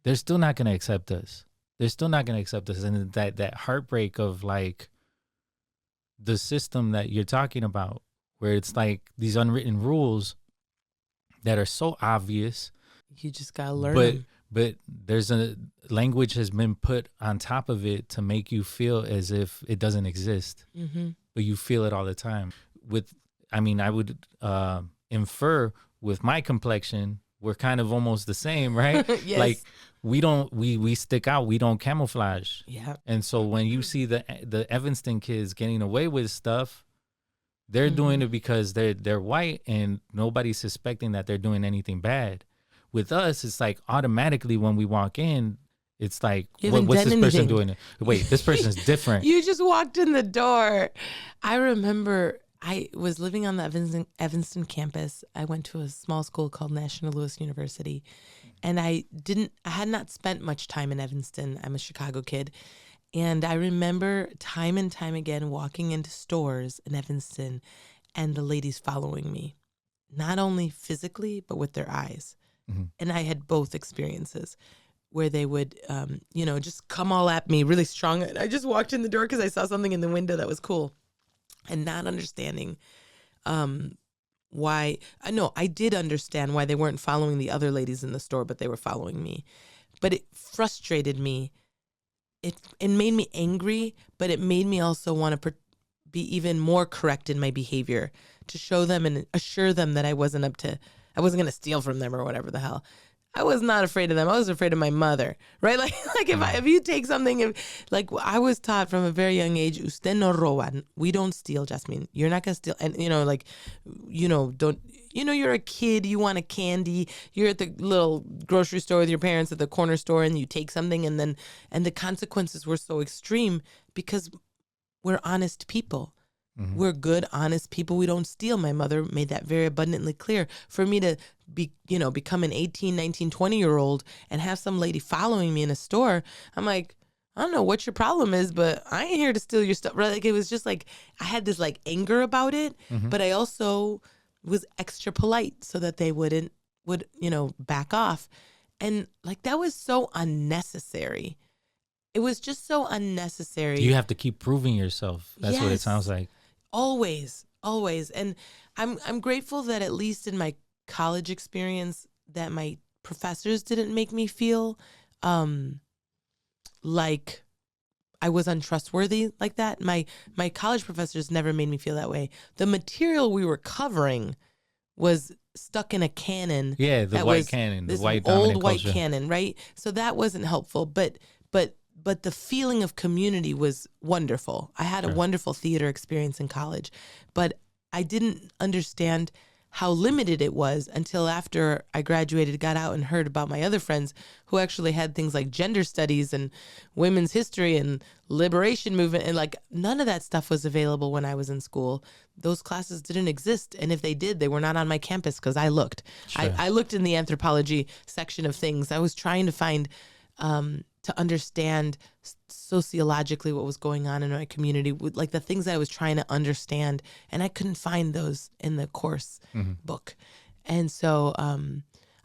They're still not going to accept us. They're still not going to accept us. And that heartbreak of like the system that you're talking about, where it's like these unwritten rules that are so obvious. You just got to learn them. But there's a language has been put on top of it to make you feel as if it doesn't exist, but you feel it all the time. I would infer with my complexion, we're kind of almost the same, right? Yes. Like we stick out, we don't camouflage. Yeah. And so when you see the Evanston kids getting away with stuff, they're doing it because they're white and nobody's suspecting that they're doing anything bad. With us, it's like automatically when we walk in, it's like, what's this person doing? Wait, this person's different. You just walked in the door. I remember I was living on the Evanston campus. I went to a small school called National Louis University, and I had not spent much time in Evanston. I'm a Chicago kid. And I remember time and time again walking into stores in Evanston and the ladies following me, not only physically, but with their eyes. And I had both experiences where they would, just come all at me really strong. I just walked in the door because I saw something in the window that was cool and not understanding why. I did understand why they weren't following the other ladies in the store, but they were following me. But it frustrated me. It made me angry, but it made me also want to be even more correct in my behavior to show them and assure them that I wasn't going to steal from them or whatever the hell. I was not afraid of them. I was afraid of my mother, right? Like if you take something, I was taught from a very young age, usted no roba. We don't steal, Jasmin. You're not going to steal. And, you're a kid, you want a candy, you're at the little grocery store with your parents at the corner store and you take something and the consequences were so extreme because we're honest people. We're good, honest people. We don't steal. My mother made that very abundantly clear. For me to become an 18, 19, 20-year-old and have some lady following me in a store, I'm like, I don't know what your problem is, but I ain't here to steal your stuff. Right? Like it was just like I had this like anger about it, but I also was extra polite so that they would back off. And like that was so unnecessary. It was just so unnecessary. You have to keep proving yourself. That's what it sounds like. Always. And I'm grateful that at least in my college experience that my professors didn't make me feel like I was untrustworthy like that. My college professors never made me feel that way. The material we were covering was stuck in a canon. Yeah, the white canon, the white old white culture. canon, right? So that wasn't helpful, but the feeling of community was wonderful. I had a wonderful theater experience in college, but I didn't understand how limited it was until after I graduated, got out and heard about my other friends who actually had things like gender studies and women's history and liberation movement. And like none of that stuff was available when I was in school. Those classes didn't exist. And if they did, they were not on my campus because I looked. Sure. I looked in the anthropology section of things. I was trying to find to understand sociologically what was going on in my community, with like the things that I was trying to understand, and I couldn't find those in the course book. And so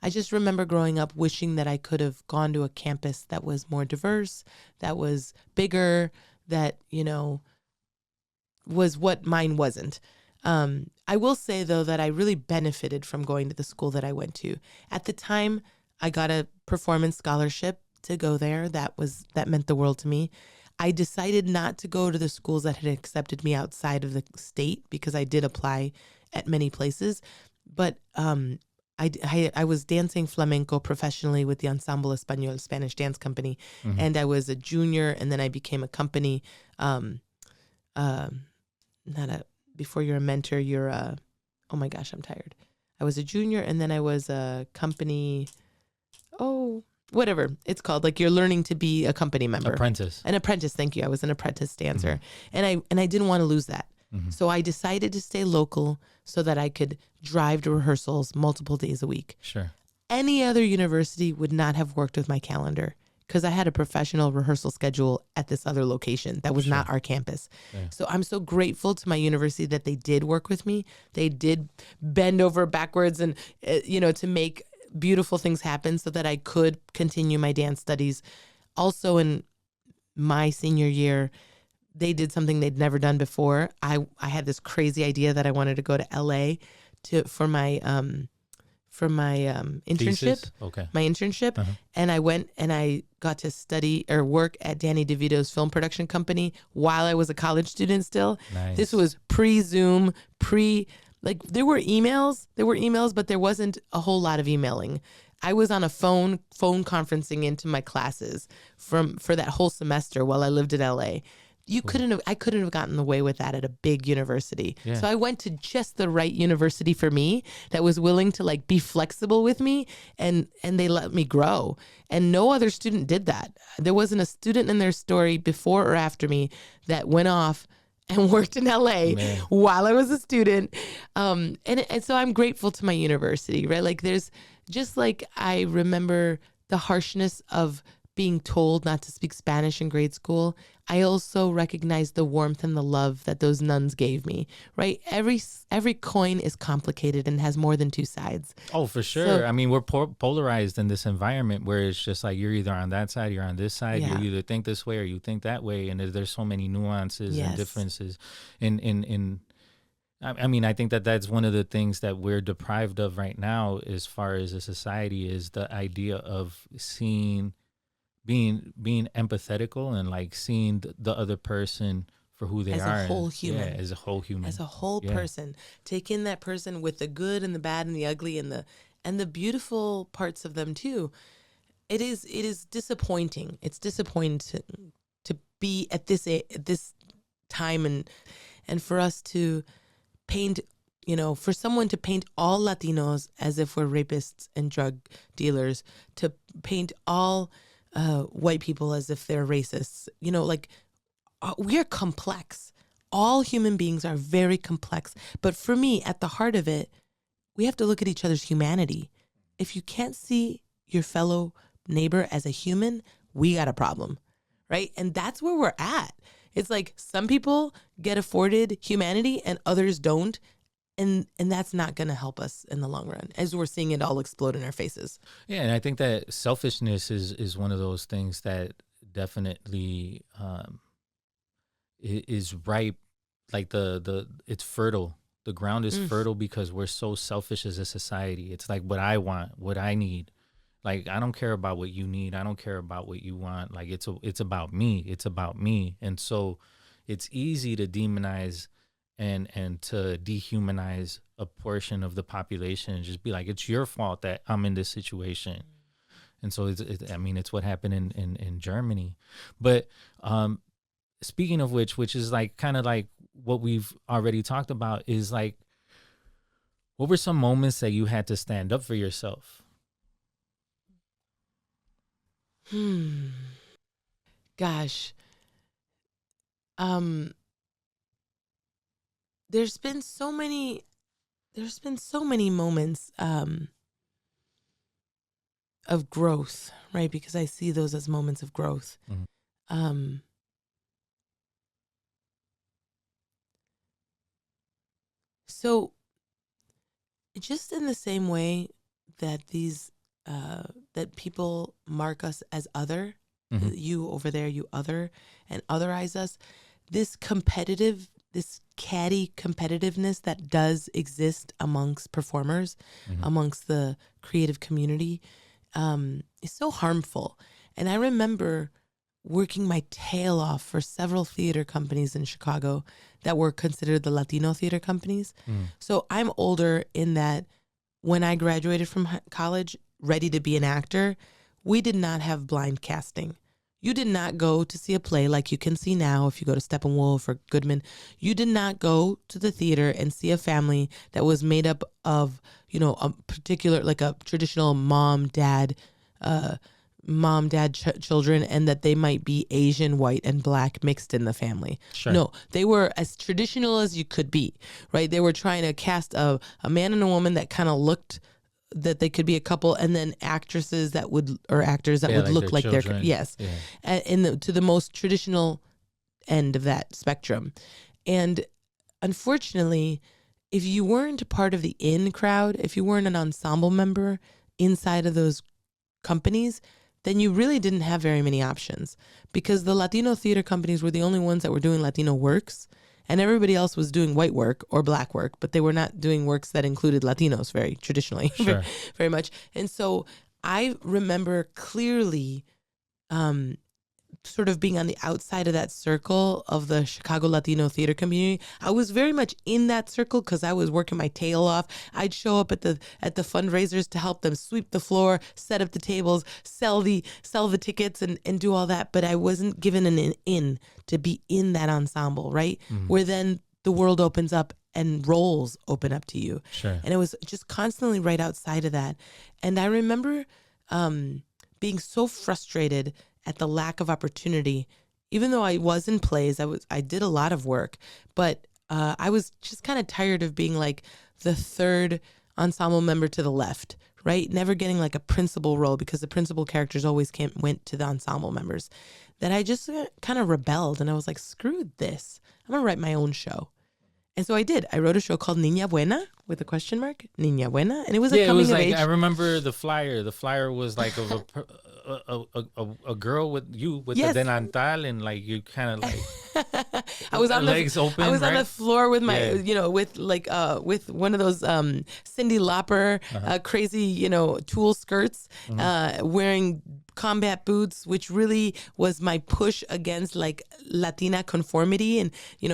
I just remember growing up wishing that I could have gone to a campus that was more diverse, that was bigger, that, was what mine wasn't. I will say, though, that I really benefited from going to the school that I went to. At the time, I got a performance scholarship to go there. That meant the world to me. I decided not to go to the schools that had accepted me outside of the state because I did apply at many places. But I was dancing flamenco professionally with the Ensemble Español Spanish Dance Company, and I was a junior, and then I became a company. Before you're a mentor, you're a. Oh my gosh, I'm tired. I was a junior, and then I was a company. Whatever it's called, like you're learning to be a company member. An apprentice. Thank you. I was an apprentice dancer, and I didn't want to lose that. So I decided to stay local so that I could drive to rehearsals multiple days a week. Sure. Any other university would not have worked with my calendar because I had a professional rehearsal schedule at this other location that was not our campus. Yeah. So I'm so grateful to my university that they did work with me. They did bend over backwards and, to make beautiful things happen so that I could continue my dance studies. Also in my senior year, they did something they'd never done before. I had this crazy idea that I wanted to go to LA for my internship. Thesis? Okay. My internship. Uh-huh. And I went and I got to study or work at Danny DeVito's film production company while I was a college student still. Nice. This was pre-Zoom, there were emails, but there wasn't a whole lot of emailing. I was on a phone conferencing into my classes for that whole semester while I lived in LA. I couldn't have gotten away with that at a big university. Yeah. So I went to just the right university for me that was willing to be flexible with me and they let me grow. And no other student did that. There wasn't a student in their story before or after me that went off and worked in LA while I was a student. And so I'm grateful to my university, right? There's just I remember the harshness of being told not to speak Spanish in grade school. I also recognize the warmth and the love that those nuns gave me, right? Every coin is complicated and has more than two sides. Oh, for sure. So, I mean, we're polarized in this environment where it's just you're either on that side, you're on this side. Yeah. You either think this way or you think that way. And there's so many nuances and differences I mean, I think that's one of the things that we're deprived of right now as far as a society is the idea of being empathetical and seeing the other person for who they as are. A whole human. Yeah, as a whole human. As a whole person. Take in that person with the good and the bad and the ugly and the beautiful parts of them too. It is disappointing. It's disappointing to be at this time and for us to paint, for someone to paint all Latinos as if we're rapists and drug dealers, to paint all white people as if they're racists. We're complex. All human beings are very complex. But for me, at the heart of it, we have to look at each other's humanity. If you can't see your fellow neighbor as a human, we got a problem, right? And that's where we're at. It's some people get afforded humanity and others don't. And that's not going to help us in the long run as we're seeing it all explode in our faces. Yeah, and I think that selfishness is one of those things that definitely is ripe. It's fertile. The ground is fertile because we're so selfish as a society. It's what I want, what I need. I don't care about what you need. I don't care about what you want. It's about me. It's about me. And so it's easy to demonize and to dehumanize a portion of the population and just be it's your fault that I'm in this situation. And so it's what happened in Germany. But speaking of which is kind of what we've already talked about is what were some moments that you had to stand up for yourself? Gosh. There's been so many moments of growth, right? Because I see those as moments of growth. Mm-hmm. So just in the same way that that people mark us as other, mm-hmm. you over there, you other, and otherize us, this catty competitiveness that does exist amongst performers, mm-hmm. amongst the creative community, is so harmful. And I remember working my tail off for several theater companies in Chicago that were considered the Latino theater companies. Mm. So I'm older in that when I graduated from college, ready to be an actor, we did not have blind casting. You did not go to see a play like you can see now if you go to Steppenwolf or Goodman. You did not go to the theater and see a family that was made up of, a particular, a traditional mom, dad, children, and that they might be Asian, white, and black mixed in the family. Sure. No, they were as traditional as you could be, right? They were trying to cast a man and a woman that kind of looked that they could be a couple, and then actors that would look like their yes, to the most traditional end of that spectrum. And unfortunately, if you weren't part of the in crowd, if you weren't an ensemble member inside of those companies, then you really didn't have very many options, because the Latino theater companies were the only ones that were doing Latino works, and everybody else was doing white work or black work, but they were not doing works that included Latinos very traditionally, Sure. very much. And so I remember clearly sort of being on the outside of that circle of the Chicago Latino theater community. I was very much in that circle because I was working my tail off. I'd show up at the fundraisers to help them sweep the floor, set up the tables, sell the tickets, and do all that. But I wasn't given an in to be in that ensemble, right? Mm-hmm. Where then the world opens up and roles open up to you. Sure. And it was just constantly right outside of that. And I remember being so frustrated at the lack of opportunity. Even though I was in plays, I did a lot of work, but I was just kind of tired of being like the third ensemble member to the left, right? Never getting like a principal role, because the principal characters always went to the ensemble members. That I just kind of rebelled, and I was like, screw this. I'm gonna write my own show. And so I did. I wrote a show called Niña Buena with a question mark, Niña Buena, and it was a coming of age. I remember the flyer. The flyer was like of a girl with yes. the delantal, and like you kind of like I was on legs open. I was on right? the floor with my with one of those Cyndi Lauper crazy tulle skirts, wearing combat boots, which really was my push against like Latina conformity, and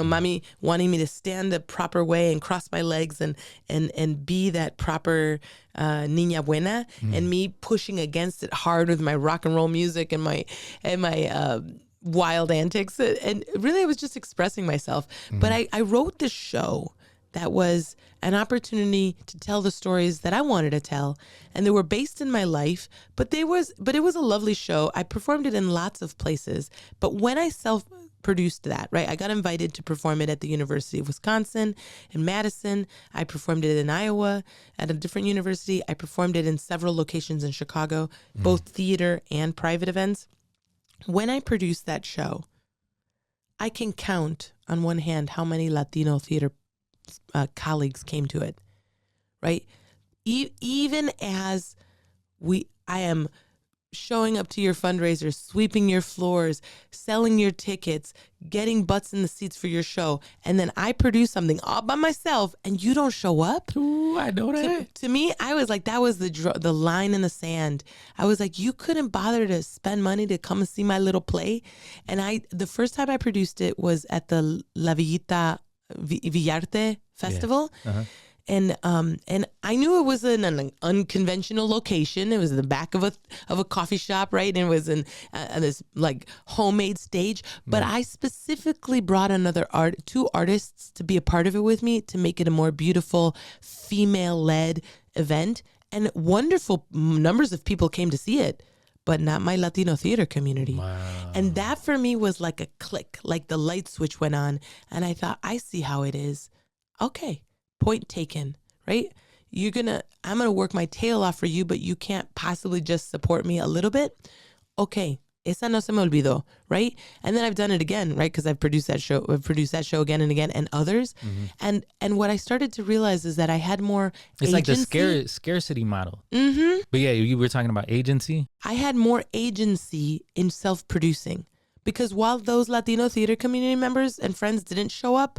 mommy wanting me to stand the proper way and cross my legs and be that proper niña buena, and me pushing against it hard with my rock and roll music and my wild antics, and really I was just expressing myself. But I wrote this show that was an opportunity to tell the stories that I wanted to tell, and they were based in my life, but it was a lovely show. I performed it in lots of places, but when I self-produced that, right, I got invited to perform it at the University of Wisconsin in Madison. I performed it in Iowa at a different university. I performed it in several locations in Chicago, both theater and private events. When I produced that show, I can count on one hand how many Latino theater colleagues came to it, right? Even as I am showing up to your fundraisers, sweeping your floors, selling your tickets, getting butts in the seats for your show, and then I produce something all by myself and you don't show up. Ooh, I know that. To me, I was like, that was the line in the sand. I was like, you couldn't bother to spend money to come and see my little play. And the first time I produced it was at the La Villita Villarte Festival. Yeah. Uh-huh. And I knew it was in an unconventional location. It was in the back of a coffee shop, right? And it was in this like homemade stage. But I specifically brought two artists to be a part of it with me to make it a more beautiful female-led event. And wonderful numbers of people came to see it, but not my Latino theater community. Wow. And that for me was like a click, like the light switch went on. And I thought, I see how it is. Okay. Point taken, right? I'm gonna work my tail off for you, but you can't possibly just support me a little bit. Okay, esa no se me olvidó, right? And then I've done it again, right? Because I've produced that show again and again, and others. And what I started to realize is that I had more It's agency. like the scarcity model. But yeah, you were talking about agency. I had more agency in self-producing, because while those Latino theater community members and friends didn't show up,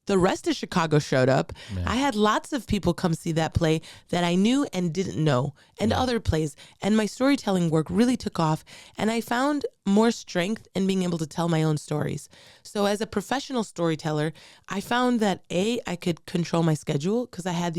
the rest of Chicago showed up. Yeah. I had lots of people come see that play that I knew and didn't know, and other plays. And my storytelling work really took off. And I found more strength in being able to tell my own stories. So as a professional storyteller, I found that I could control my schedule, because I had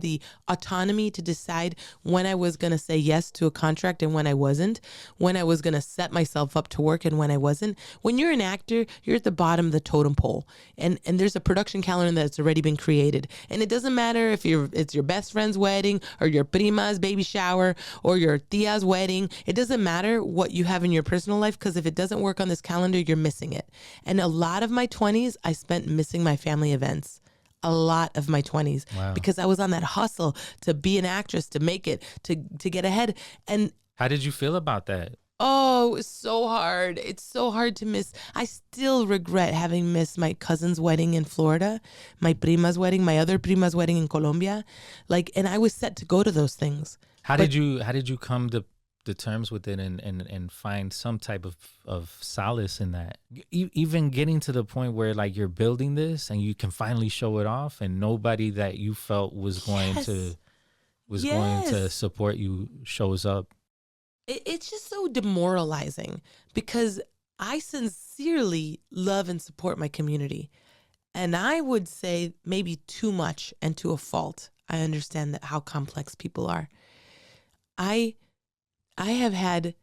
the autonomy to decide when I was going to say yes to a contract and when I wasn't, when I was going to set myself up to work and when I wasn't. When you're an actor, you're at the bottom of the totem pole, and there's a production calendar that's already been created. And it doesn't matter if it's your best friend's wedding or your prima's baby shower or your tia's wedding. It doesn't matter what you have in your personal life, because if it doesn't work on this calendar, you're missing it. And a lot of my 20s, I spent missing my family events. a lot of my 20s because I was on that hustle to be an actress, to make it, to get ahead. And how did you feel about that? Oh, it was so hard. It's so hard to miss. I still regret having missed my cousin's wedding in Florida, my prima's wedding, my other prima's wedding in Colombia. Like, and I was set to go to those things. How did you come to terms with it and find some type of solace in that? Even getting to the point where like you're building this and you can finally show it off, and nobody that you felt was going to support you shows up. It's just so demoralizing because I sincerely love and support my community. And I would say maybe too much and to a fault. I understand that how complex people are. I've had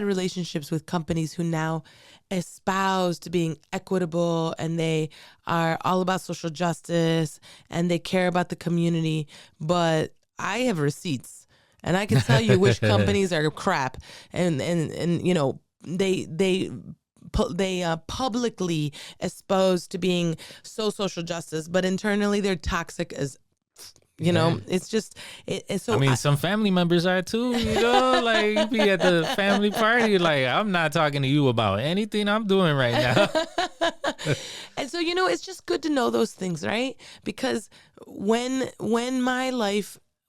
relationships with companies who now espouse to being equitable, and they are all about social justice and they care about the community. But I have receipts. And I can tell you which companies are crap, and you know they publicly espouse to being so social justice, but internally they're toxic as you know. It's just so. I mean, some family members are too. You know, like you be at the family party, like I'm not talking to you about anything I'm doing right now. And so it's just good to know those things, right? Because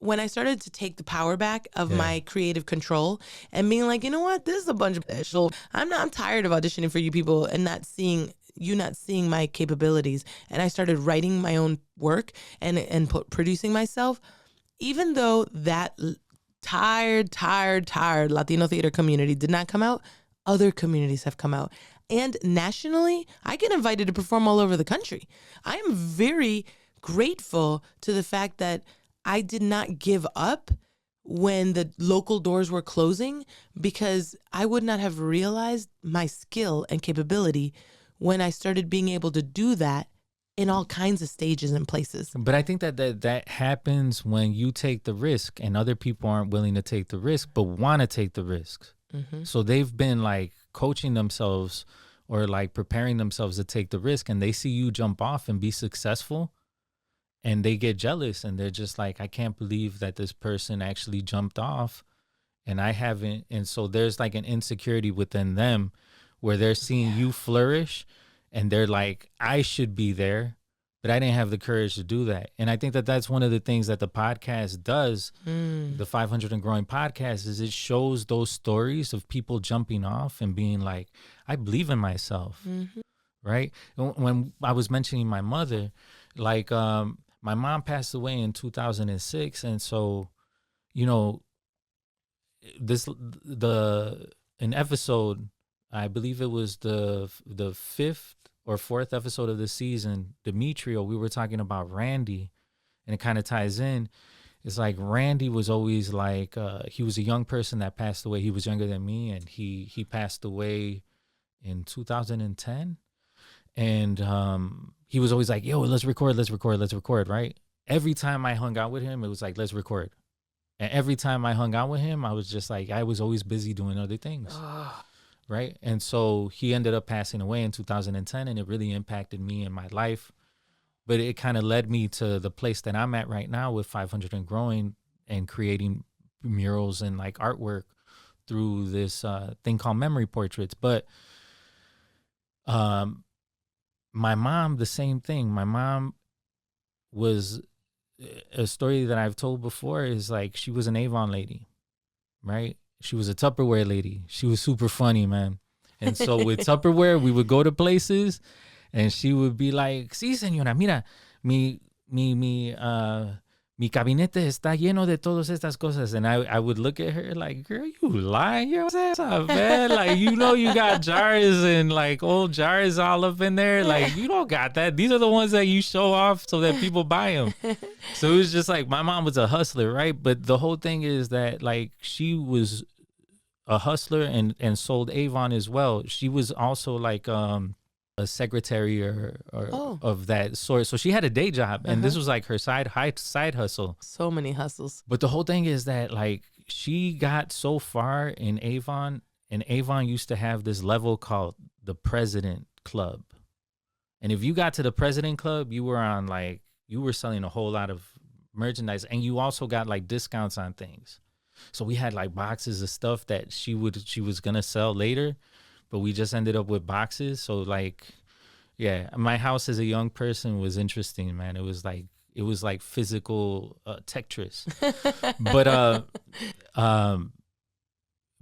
when I started to take the power back of my creative control and being like, you know what, this is a bunch of shit. I'm tired of auditioning for you people and not seeing my capabilities. And I started writing my own work and producing myself. Even though that tired Latino theater community did not come out, other communities have come out. And nationally, I get invited to perform all over the country. I am very grateful to the fact that I did not give up when the local doors were closing, because I would not have realized my skill and capability when I started being able to do that in all kinds of stages and places. But I think that happens when you take the risk and other people aren't willing to take the risk but want to take the risks. Mm-hmm. So they've been like coaching themselves or like preparing themselves to take the risk, and they see you jump off and be successful. And they get jealous and they're just like, I can't believe that this person actually jumped off and I haven't. And so there's like an insecurity within them where they're seeing you flourish and they're like, I should be there, but I didn't have the courage to do that. And I think that that's one of the things that the podcast does, the 500 and Growing podcast, is it shows those stories of people jumping off and being like, I believe in myself, right? When I was mentioning my mother, like, my mom passed away in 2006, and so, an episode, I believe it was the fifth or fourth episode of the season, Demetrio, we were talking about Randy, and it kind of ties in. It's like Randy was always like, he was a young person that passed away. He was younger than me, and he passed away in 2010. And he was always like, yo, let's record, right? Every time I hung out with him, it was like, let's record. And every time I hung out with him, I was just like, I was always busy doing other things, right? And so he ended up passing away in 2010, and it really impacted me in my life. But it kind of led me to the place that I'm at right now with 500 and Growing and creating murals and like artwork through this thing called memory portraits. But my mom, the same thing. My mom was, a story that I've told before is like, she was an Avon lady, right? She was a Tupperware lady. She was super funny, man. And so with Tupperware, we would go to places and she would be like, sí, señora, mira, mi gabinete está lleno de todas estas cosas. And I would look at her like, girl, you lying? Yo, what's up, man? Like, you got jars and like old jars all up in there. Like, you don't got that. These are the ones that you show off so that people buy them. So it was just like, my mom was a hustler, right? But the whole thing is that like, she was a hustler and sold Avon as well. She was also like, a secretary or of that sort. So she had a day job, and this was like her side hustle. So many hustles. But the whole thing is that like, she got so far in Avon, and Avon used to have this level called the President Club. And if you got to the President Club, you were selling a whole lot of merchandise, and you also got like discounts on things. So we had like boxes of stuff that she was gonna sell later, but we just ended up with boxes. So like, yeah, my house as a young person was interesting, man. It was like physical Tetris.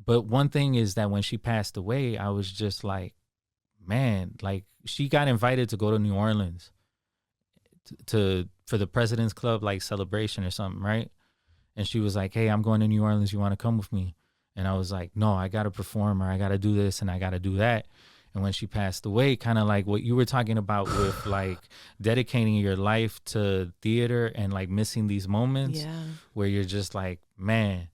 But one thing is that when she passed away, I was just like, man, like she got invited to go to New Orleans for the President's Club like celebration or something, right? And she was like, hey, I'm going to New Orleans. You want to come with me? And I was like, no, I got to perform, or I got to do this and I got to do that. And when she passed away, kind of like what you were talking about with like dedicating your life to theater and like missing these moments where you're just like, man,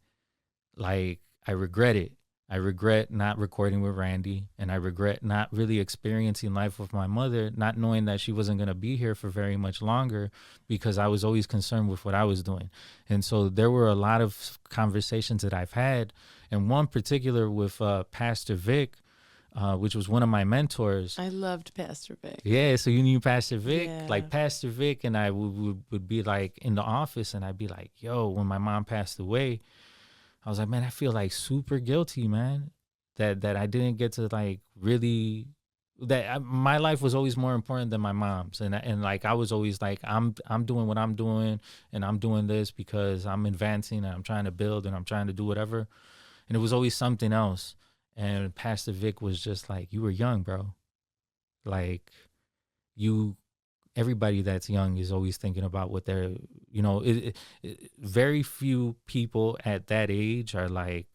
like I regret it. I regret not recording with Randy, and I regret not really experiencing life with my mother, not knowing that she wasn't going to be here for very much longer, because I was always concerned with what I was doing. And so there were a lot of conversations that I've had, and one particular with Pastor Vic, which was one of my mentors. I loved Pastor Vic. Yeah, so you knew Pastor Vic? Yeah. Like Pastor Vic and I would be like in the office, and I'd be like, yo, when my mom passed away, I was like, man, I feel like super guilty, man, that I didn't get to like really, my life was always more important than my mom's. And like, I was always like, I'm doing what I'm doing, and I'm doing this because I'm advancing and I'm trying to build and I'm trying to do whatever. And it was always something else. And Pastor Vic was just like, you were young, bro. Like everybody that's young is always thinking about what they're, very few people at that age are like,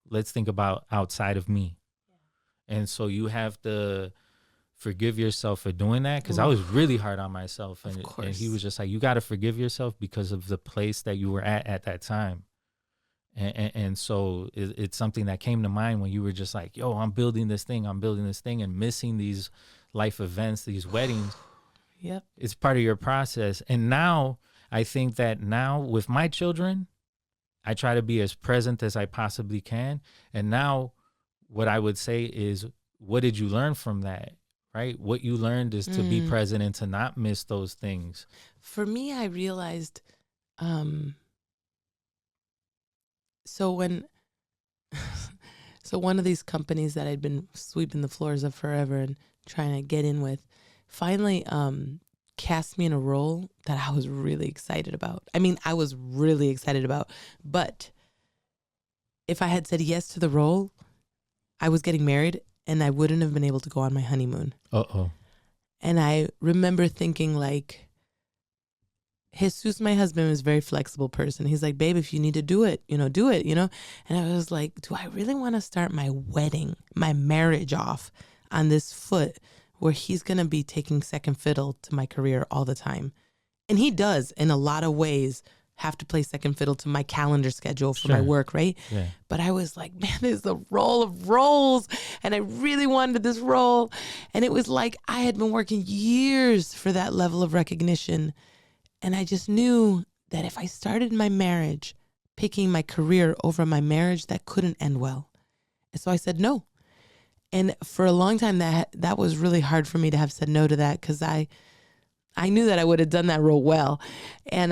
let's think about outside of me. Yeah. And so you have to forgive yourself for doing that, because I was really hard on myself. And he was just like, you got to forgive yourself because of the place that you were at that time. And so it's something that came to mind when you were just like, yo, I'm building this thing and missing these life events, these weddings. Yep. It's part of your process. And now I think that now with my children, I try to be as present as I possibly can. And now what I would say is, what did you learn from that? Right? What you learned is to be present and to not miss those things. For me, I realized, so one of these companies that I'd been sweeping the floors of forever and trying to get in with, finally cast me in a role that I was really excited about. I mean, I was really excited about. But if I had said yes to the role, I was getting married and I wouldn't have been able to go on my honeymoon. Uh-oh. And I remember thinking like, Jesus, my husband, was a very flexible person. He's like, babe, if you need to do it, do it, And I was like, do I really want to start my marriage off on this foot where he's going to be taking second fiddle to my career all the time? And he does, in a lot of ways, have to play second fiddle to my calendar schedule for my work, right? Yeah. But I was like, man, this is the role of roles. And I really wanted this role. And it was like I had been working years for that level of recognition. And I just knew that if I started my marriage picking my career over my marriage, that couldn't end well. And so I said no. And for a long time, that was really hard for me to have said no to that, because I knew that I would have done that role well. And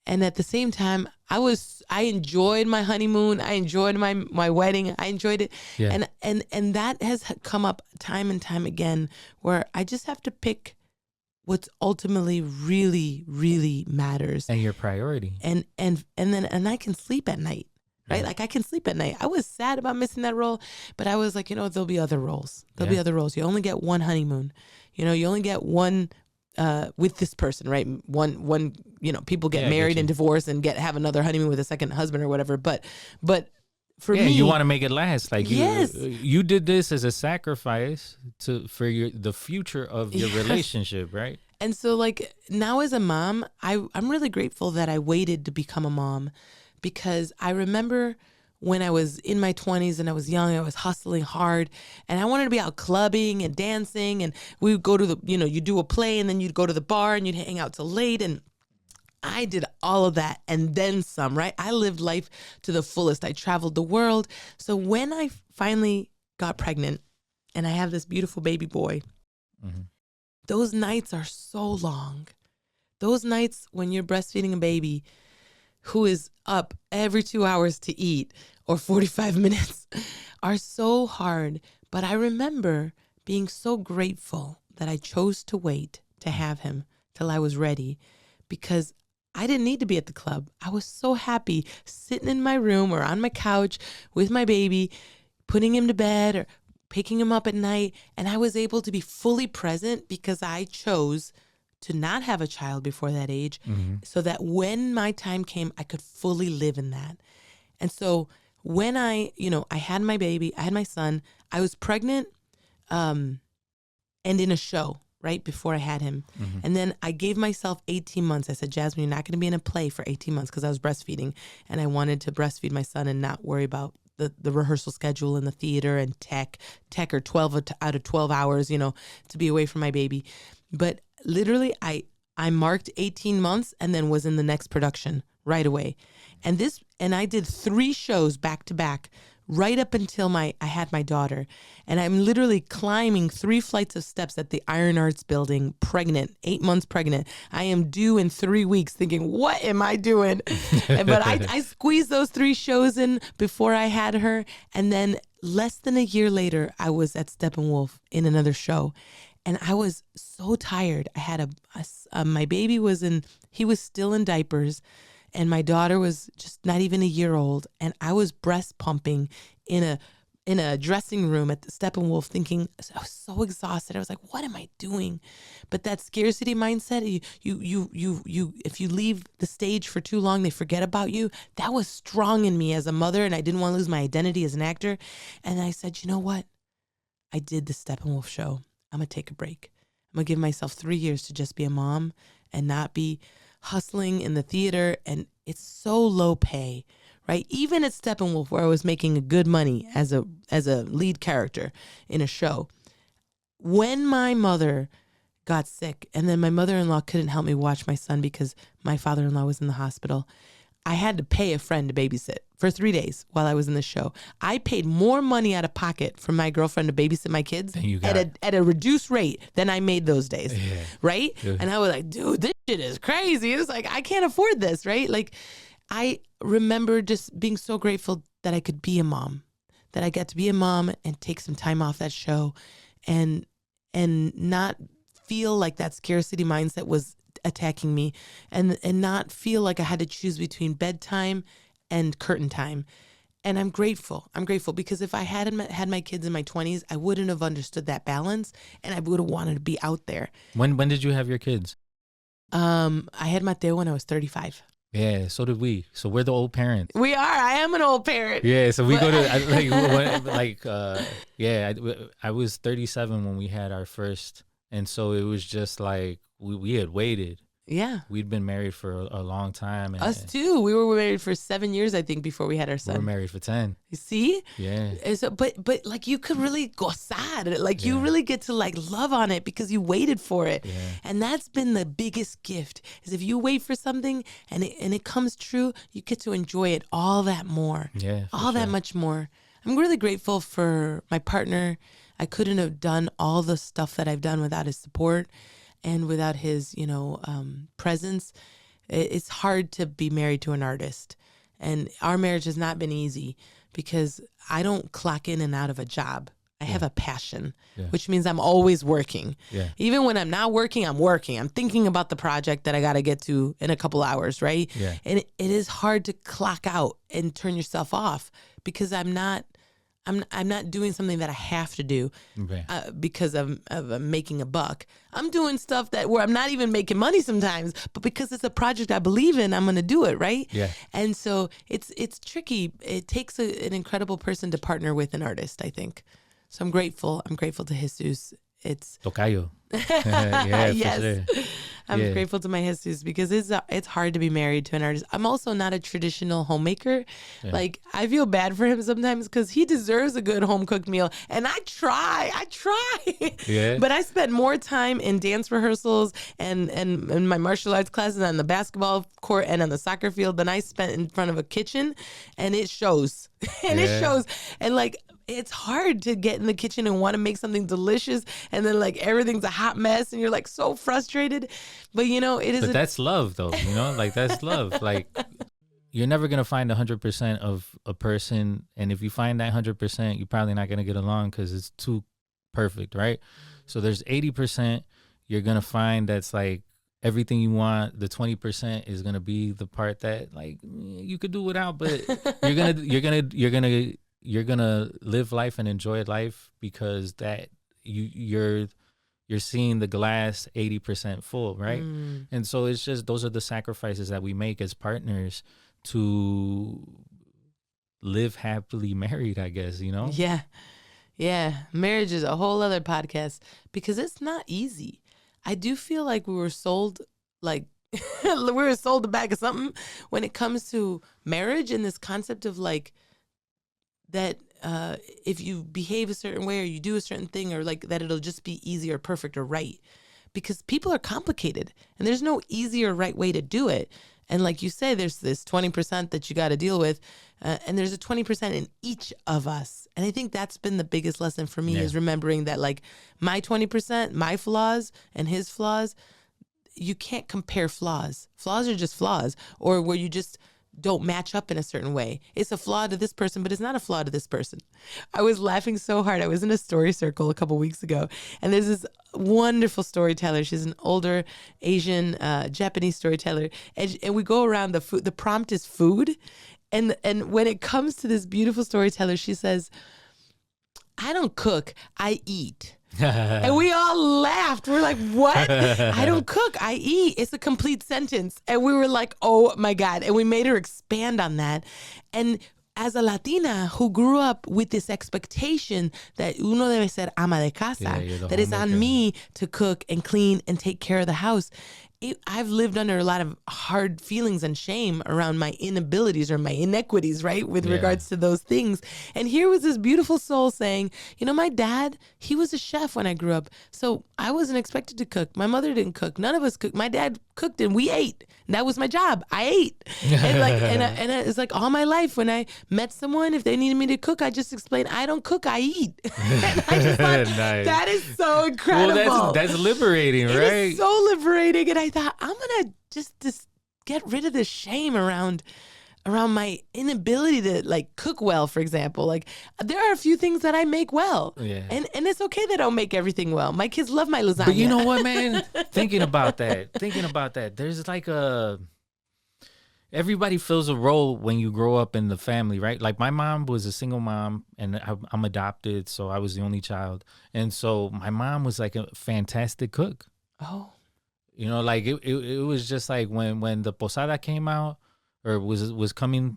at the same time, I enjoyed my honeymoon. I enjoyed my wedding. I enjoyed it. Yeah. And that has come up time and time again, where I just have to pick what's ultimately really, really matters. And your priority. And then I can sleep at night. Right? Like I can sleep at night. I was sad about missing that role, but I was like, there'll be other roles. There'll be other roles. You only get one honeymoon. You only get one with this person, right? One, people get married and divorce and have another honeymoon with a second husband or whatever. But for me, you want to make it last. Like yes. you did this as a sacrifice for the future of your relationship, right? And so like now as a mom, I'm really grateful that I waited to become a mom. Because I remember when I was in my 20s and I was young, I was hustling hard and I wanted to be out clubbing and dancing. And we would go to you do a play and then you'd go to the bar and you'd hang out till late. And I did all of that and then some, right? I lived life to the fullest. I traveled the world. So when I finally got pregnant and I have this beautiful baby boy, those nights are so long. Those nights when you're breastfeeding a baby who is up every 2 hours to eat or 45 minutes are so hard. But I remember being so grateful that I chose to wait to have him till I was ready, because I didn't need to be at the club. I was so happy sitting in my room or on my couch with my baby, putting him to bed or picking him up at night. And I was able to be fully present because I chose to not have a child before that age, so that when my time came, I could fully live in that. And so when I had my baby, I had my son, I was pregnant and in a show right before I had him. And then I gave myself 18 months. I said, Jasmin, you're not going to be in a play for 18 months because I was breastfeeding and I wanted to breastfeed my son and not worry about the rehearsal schedule in the theater and tech or 12 out of 12 hours, to be away from my baby. But literally I marked 18 months and then was in the next production right away. And I did 3 shows back to back right up until I had my daughter. And I'm literally climbing 3 flights of steps at the Iron Arts building, pregnant, 8 months pregnant. I am due in 3 weeks thinking, what am I doing? But I squeezed those 3 shows in before I had her. And then less than a year later, I was at Steppenwolf in another show. And I was so tired. I had my baby he was still in diapers. And my daughter was just not even a year old. And I was breast pumping in a dressing room at the Steppenwolf thinking, I was so exhausted. I was like, what am I doing? But that scarcity mindset, if you leave the stage for too long, they forget about you. That was strong in me as a mother. And I didn't want to lose my identity as an actor. And I said, you know what? I did the Steppenwolf show. I'm going to take a break. I'm going to give myself 3 years to just be a mom and not be hustling in the theater. And it's so low pay, right? Even at Steppenwolf, where I was making good money as a lead character in a show, when my mother got sick and then my mother-in-law couldn't help me watch my son because my father-in-law was in the hospital, I had to pay a friend to babysit for 3 days while I was in the show. I paid more money out of pocket for my girlfriend to babysit my kids at a reduced rate than I made those days, right? Yeah. And I was like, dude, this shit is crazy. It was like, I can't afford this, right? Like, I remember just being so grateful that I could be a mom, that I got to be a mom and take some time off that show and not feel like that scarcity mindset was attacking me and not feel like I had to choose between bedtime and curtain time. And I'm grateful because if I hadn't had my kids in my 20s, I wouldn't have understood that balance and I would have wanted to be out there. When did you have your kids? I had Mateo when I was 35. Yeah, so did we. So we're the old parents. We are. I am an old parent. Yeah, so we go to I was 37 when we had our first, and so it was just like we had waited. Yeah. We'd been married for a long time. And us too. We were married for 7 years, I think, before we had our son. We were married for 10. You see? Yeah. And so, but like you could really gozar. Like you really get to like love on it because you waited for it. Yeah. And that's been the biggest gift is if you wait for something and it comes true, you get to enjoy it all that more. Yeah. All that much more. I'm really grateful for my partner. I couldn't have done all the stuff that I've done without his support. And without his, presence. It's hard to be married to an artist. And our marriage has not been easy because I don't clock in and out of a job. I have a passion, which means I'm always working. Yeah. Even when I'm not working, I'm working. I'm thinking about the project that I got to get to in a couple hours, right? Yeah. And it is hard to clock out and turn yourself off because I'm not doing something that I have to do because of making a buck. I'm doing stuff where I'm not even making money sometimes, but because it's a project I believe in, I'm going to do it, right? Yeah. And so it's tricky. It takes an incredible person to partner with an artist, I think. So I'm grateful. I'm grateful to Jesus. It's Tocayo. Yeah, yes. For sure. I'm grateful to my Jesus because it's hard to be married to an artist. I'm also not a traditional homemaker. Yeah. Like I feel bad for him sometimes because he deserves a good home cooked meal, and I try. Yeah. But I spent more time in dance rehearsals and in my martial arts classes on the basketball court and on the soccer field than I spent in front of a kitchen, and it shows. And it shows. And like it's hard to get in the kitchen and want to make something delicious, and then like everything's a hot mess and you're like so frustrated. But you know, it is. But that's love though, you know, like that's love. Like you're never going to find 100% of a person. And if you find that 100%, you're probably not going to get along because it's too perfect, right? So there's 80% you're going to find that's like everything you want. The 20% is going to be the part that like you could do without, but you're going to live life and enjoy life because that you're seeing the glass 80% full, right? And so it's just, those are the sacrifices that we make as partners to live happily married, I guess, you know? Yeah. Marriage is a whole other podcast because it's not easy. I do feel like we were sold a bag of something when it comes to marriage and this concept of like that if you behave a certain way or you do a certain thing or like that it'll just be easy or perfect or right. Because people are complicated and there's no easy or right way to do it. And like you say, there's this 20% that you got to deal with. And there's a 20% in each of us. And I think that's been the biggest lesson for me is remembering that like my 20%, my flaws and his flaws, you can't compare flaws. Flaws are just flaws, or where you just don't match up in a certain way. It's a flaw to this person, but it's not a flaw to this person. I was laughing so hard. I was in a story circle a couple weeks ago, and there's this wonderful storyteller. She's an older Asian, Japanese storyteller, and we go around the food. The prompt is food, and when it comes to this beautiful storyteller, she says, "I don't cook, I eat." And we all laughed. We're like, what? I don't cook, I eat. It's a complete sentence. And we were like, oh my God. And we made her expand on that. And as a Latina who grew up with this expectation that uno debe ser ama de casa, that it's on me to cook and clean and take care of the house. I've lived under a lot of hard feelings and shame around my inabilities or my inequities, right? With regards to those things. And here was this beautiful soul saying, you know, my dad, he was a chef when I grew up. So I wasn't expected to cook. My mother didn't cook. None of us cooked. My dad cooked and we ate. And that was my job. I ate. And it's like all my life when I met someone, if they needed me to cook, I just explained, I don't cook, I eat. And I just thought, nice. That is so incredible. Well, that's liberating, right? It is so liberating. And I thought, I'm going to just get rid of this shame around my inability to like cook well, for example. Like there are a few things that I make well. Yeah. And it's okay that I don't make everything well. My kids love my lasagna. But you know what, man? thinking about that, there's like everybody fills a role when you grow up in the family, right? Like my mom was a single mom and I'm adopted. So I was the only child. And so my mom was like a fantastic cook. Oh. You know, like it was just like when the posada came out or was coming,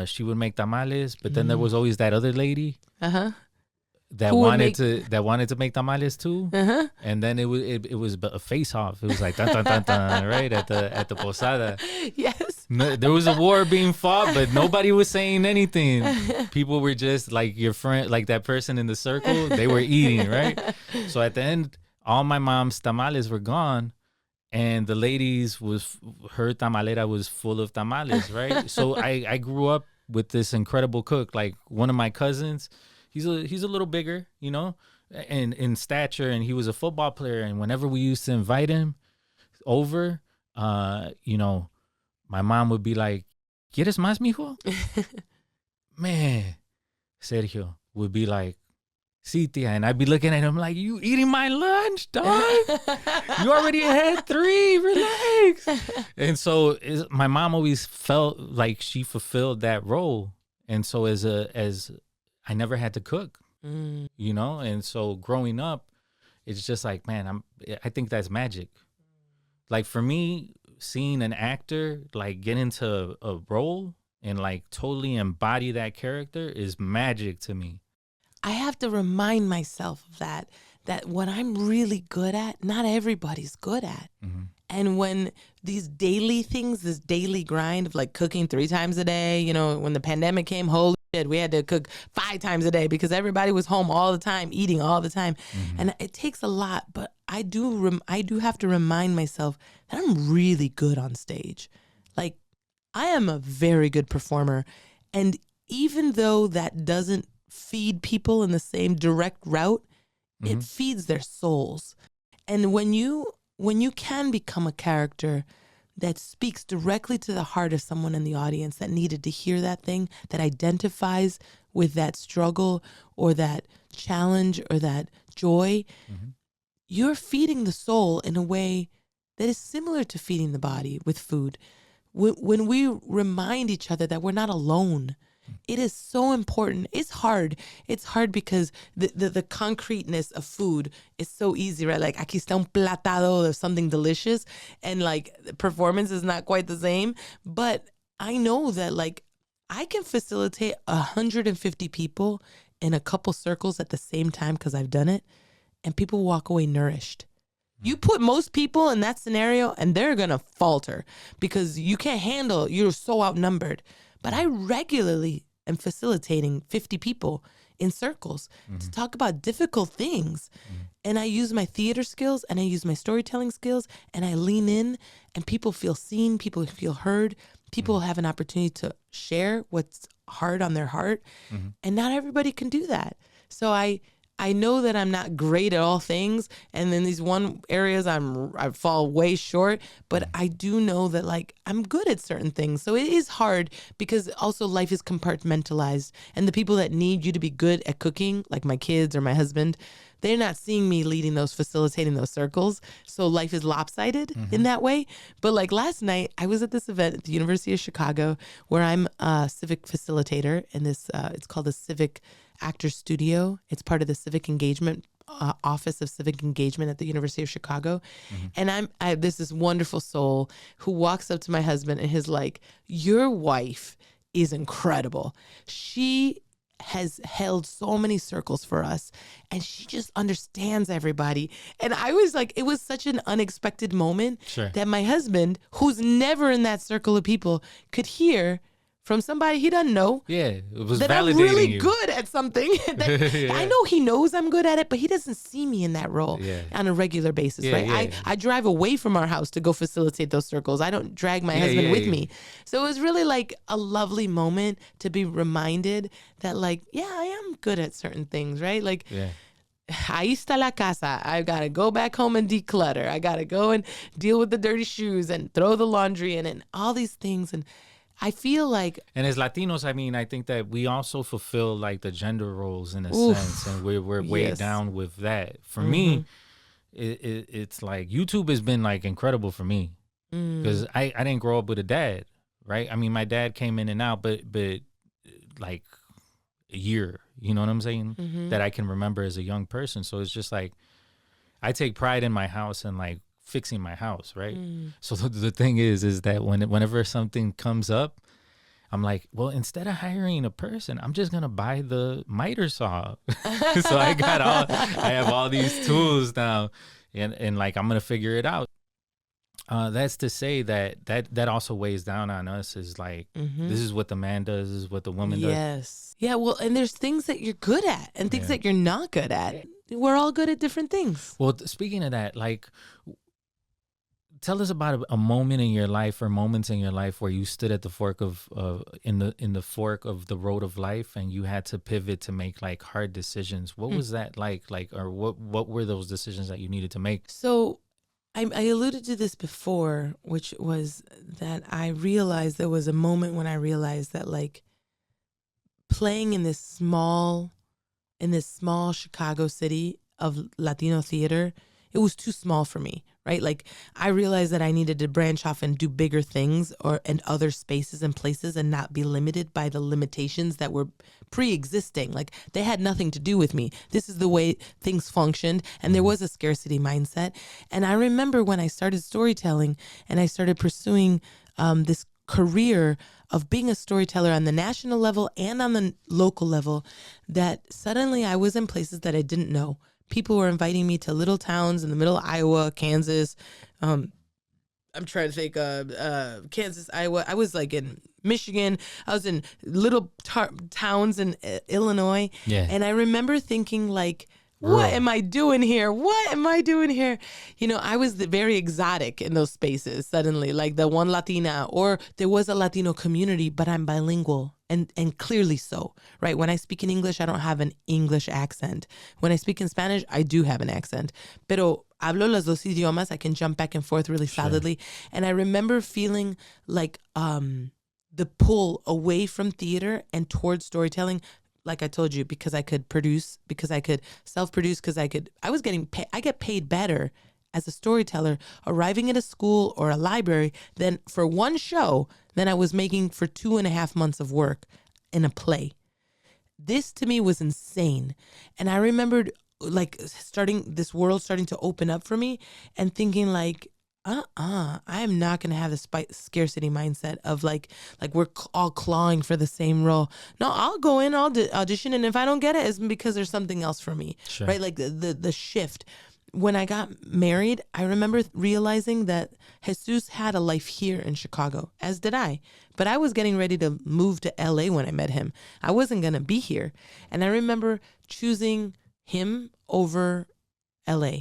she would make tamales, but then there was always that other lady that wanted to make tamales too, and then it was a face off. It was like dun, dun, dun, dun, right at the posada. Yes, there was a war being fought, but nobody was saying anything. People were just like your friend, like that person in the circle. They were eating, right? So at the end, all my mom's tamales were gone. And the ladies her tamalera was full of tamales, right? So I grew up with this incredible cook. Like one of my cousins, he's a little bigger, you know, and in stature, and he was a football player. And whenever we used to invite him over, you know, my mom would be like, "¿Quieres más, mijo?" Man, Sergio would be like, "Sí, tía," and I'd be looking at him like, "You eating my lunch, dog? You already had 3. Relax." And so my mom always felt like she fulfilled that role, and so as I never had to cook, you know. And so growing up, it's just like, man, I think that's magic. Like for me, seeing an actor like get into a role and like totally embody that character is magic to me. I have to remind myself of that what I'm really good at, not everybody's good at. Mm-hmm. And when these daily things, this daily grind of like cooking 3 times a day, you know, when the pandemic came, holy shit, we had to cook 5 times a day because everybody was home all the time, eating all the time. Mm-hmm. And it takes a lot, but I do have to remind myself that I'm really good on stage. Like I am a very good performer. And even though that doesn't feed people in the same direct route, it feeds their souls. And when you can become a character that speaks directly to the heart of someone in the audience that needed to hear that thing, that identifies with that struggle or that challenge or that joy, you're feeding the soul in a way that is similar to feeding the body with food. When we remind each other that we're not alone, it is so important. It's hard. It's hard because the concreteness of food is so easy, right? Like, aquí está un platado of something delicious, and like performance is not quite the same. But I know that like I can facilitate 150 people in a couple circles at the same time because I've done it, and people walk away nourished. You put most people in that scenario and they're going to falter because you can't handle, you're so outnumbered. But I regularly am facilitating 50 people in circles to talk about difficult things. And I use my theater skills and I use my storytelling skills and I lean in, and people feel seen, people feel heard, people have an opportunity to share what's hard on their heart. And not everybody can do that. So I know that I'm not great at all things, and in these one areas I fall way short, but I do know that like I'm good at certain things. So it is hard because also life is compartmentalized, and the people that need you to be good at cooking, like my kids or my husband, they're not seeing me facilitating those circles. So life is lopsided in that way. But like last night, I was at this event at the University of Chicago where I'm a civic facilitator in this, it's called the Civic Actor Studio. It's part of the Civic Engagement Office of Civic Engagement at the University of Chicago. And there's this wonderful soul who walks up to my husband and is like, your wife is incredible. She has held so many circles for us and she just understands everybody. And I was like, it was such an unexpected moment that my husband, who's never in that circle of people, could hear from somebody he doesn't know. Yeah, it was that validating I'm really you. good at something. I know he knows I'm good at it, but he doesn't see me in that role on a regular basis, right? I drive away from our house to go facilitate those circles. I don't drag my husband with me. So it was really like a lovely moment to be reminded that like, I am good at certain things, right? Like, ahí está la casa. I got to go back home and declutter. I got to go and deal with the dirty shoes and throw the laundry in and all these things. And I feel like, and as Latinos, I mean, I think that we also fulfill like the gender roles in a sense, and we're weighed down with that. For me, it's like YouTube has been like incredible for me because I didn't grow up with a dad, right? I mean, my dad came in and out, but like a year, you know what I'm saying? That I can remember as a young person. So it's just like I take pride in my house and like fixing my house, right? So the thing is that whenever something comes up, I'm like, well, instead of hiring a person, I'm just gonna buy the miter saw. So I have all these tools now, and like I'm gonna figure it out. That's to say that also weighs down on us. Is like this is what the man does, this is what the woman does. Yeah, well, and there's things that you're good at and things that you're not good at. We're all good at different things. Well, speaking of that, like, tell us about a moment in your life or moments in your life where you stood at the fork of in the fork of the road of life and you had to pivot to make like hard decisions. What was that like, or what were those decisions that you needed to make? So I alluded to this before, which was that I realized there was a moment when I realized that like playing in this small Chicago city of Latino theater, it was too small for me, right? Like I realized that I needed to branch off and do bigger things and other spaces and places and not be limited by the limitations that were pre-existing. Like they had nothing to do with me. This is the way things functioned. And there was a scarcity mindset. And I remember when I started storytelling and I started pursuing this career of being a storyteller on the national level and on the local level, that suddenly I was in places that I didn't know. People were inviting me to little towns in the middle of Iowa, Kansas. I'm trying to think, Kansas, Iowa. I was like in Michigan. I was in little towns in Illinois. Yeah. And I remember thinking like, what am I doing here? What am I doing here? You know, I was very exotic in those spaces suddenly, like the one Latina, or there was a Latino community, but I'm bilingual and clearly so, right? When I speak in English, I don't have an English accent. When I speak in Spanish, I do have an accent. Pero hablo los dos idiomas. I can jump back and forth really solidly. And I remember feeling like the pull away from theater and towards storytelling, like I told you, because I could produce, because I could self-produce, because I was getting paid. I get paid better as a storyteller arriving at a school or a library than for one show than I was making for 2.5 months of work in a play. This to me was insane. And I remembered like this world starting to open up for me and thinking like, I am not going to have the scarcity mindset of like we're all clawing for the same role. No, I'll go in, I'll audition, and if I don't get it, it's because there's something else for me, right? Like the shift. When I got married, I remember realizing that Jesus had a life here in Chicago, as did I. But I was getting ready to move to LA when I met him. I wasn't going to be here. And I remember choosing him over LA,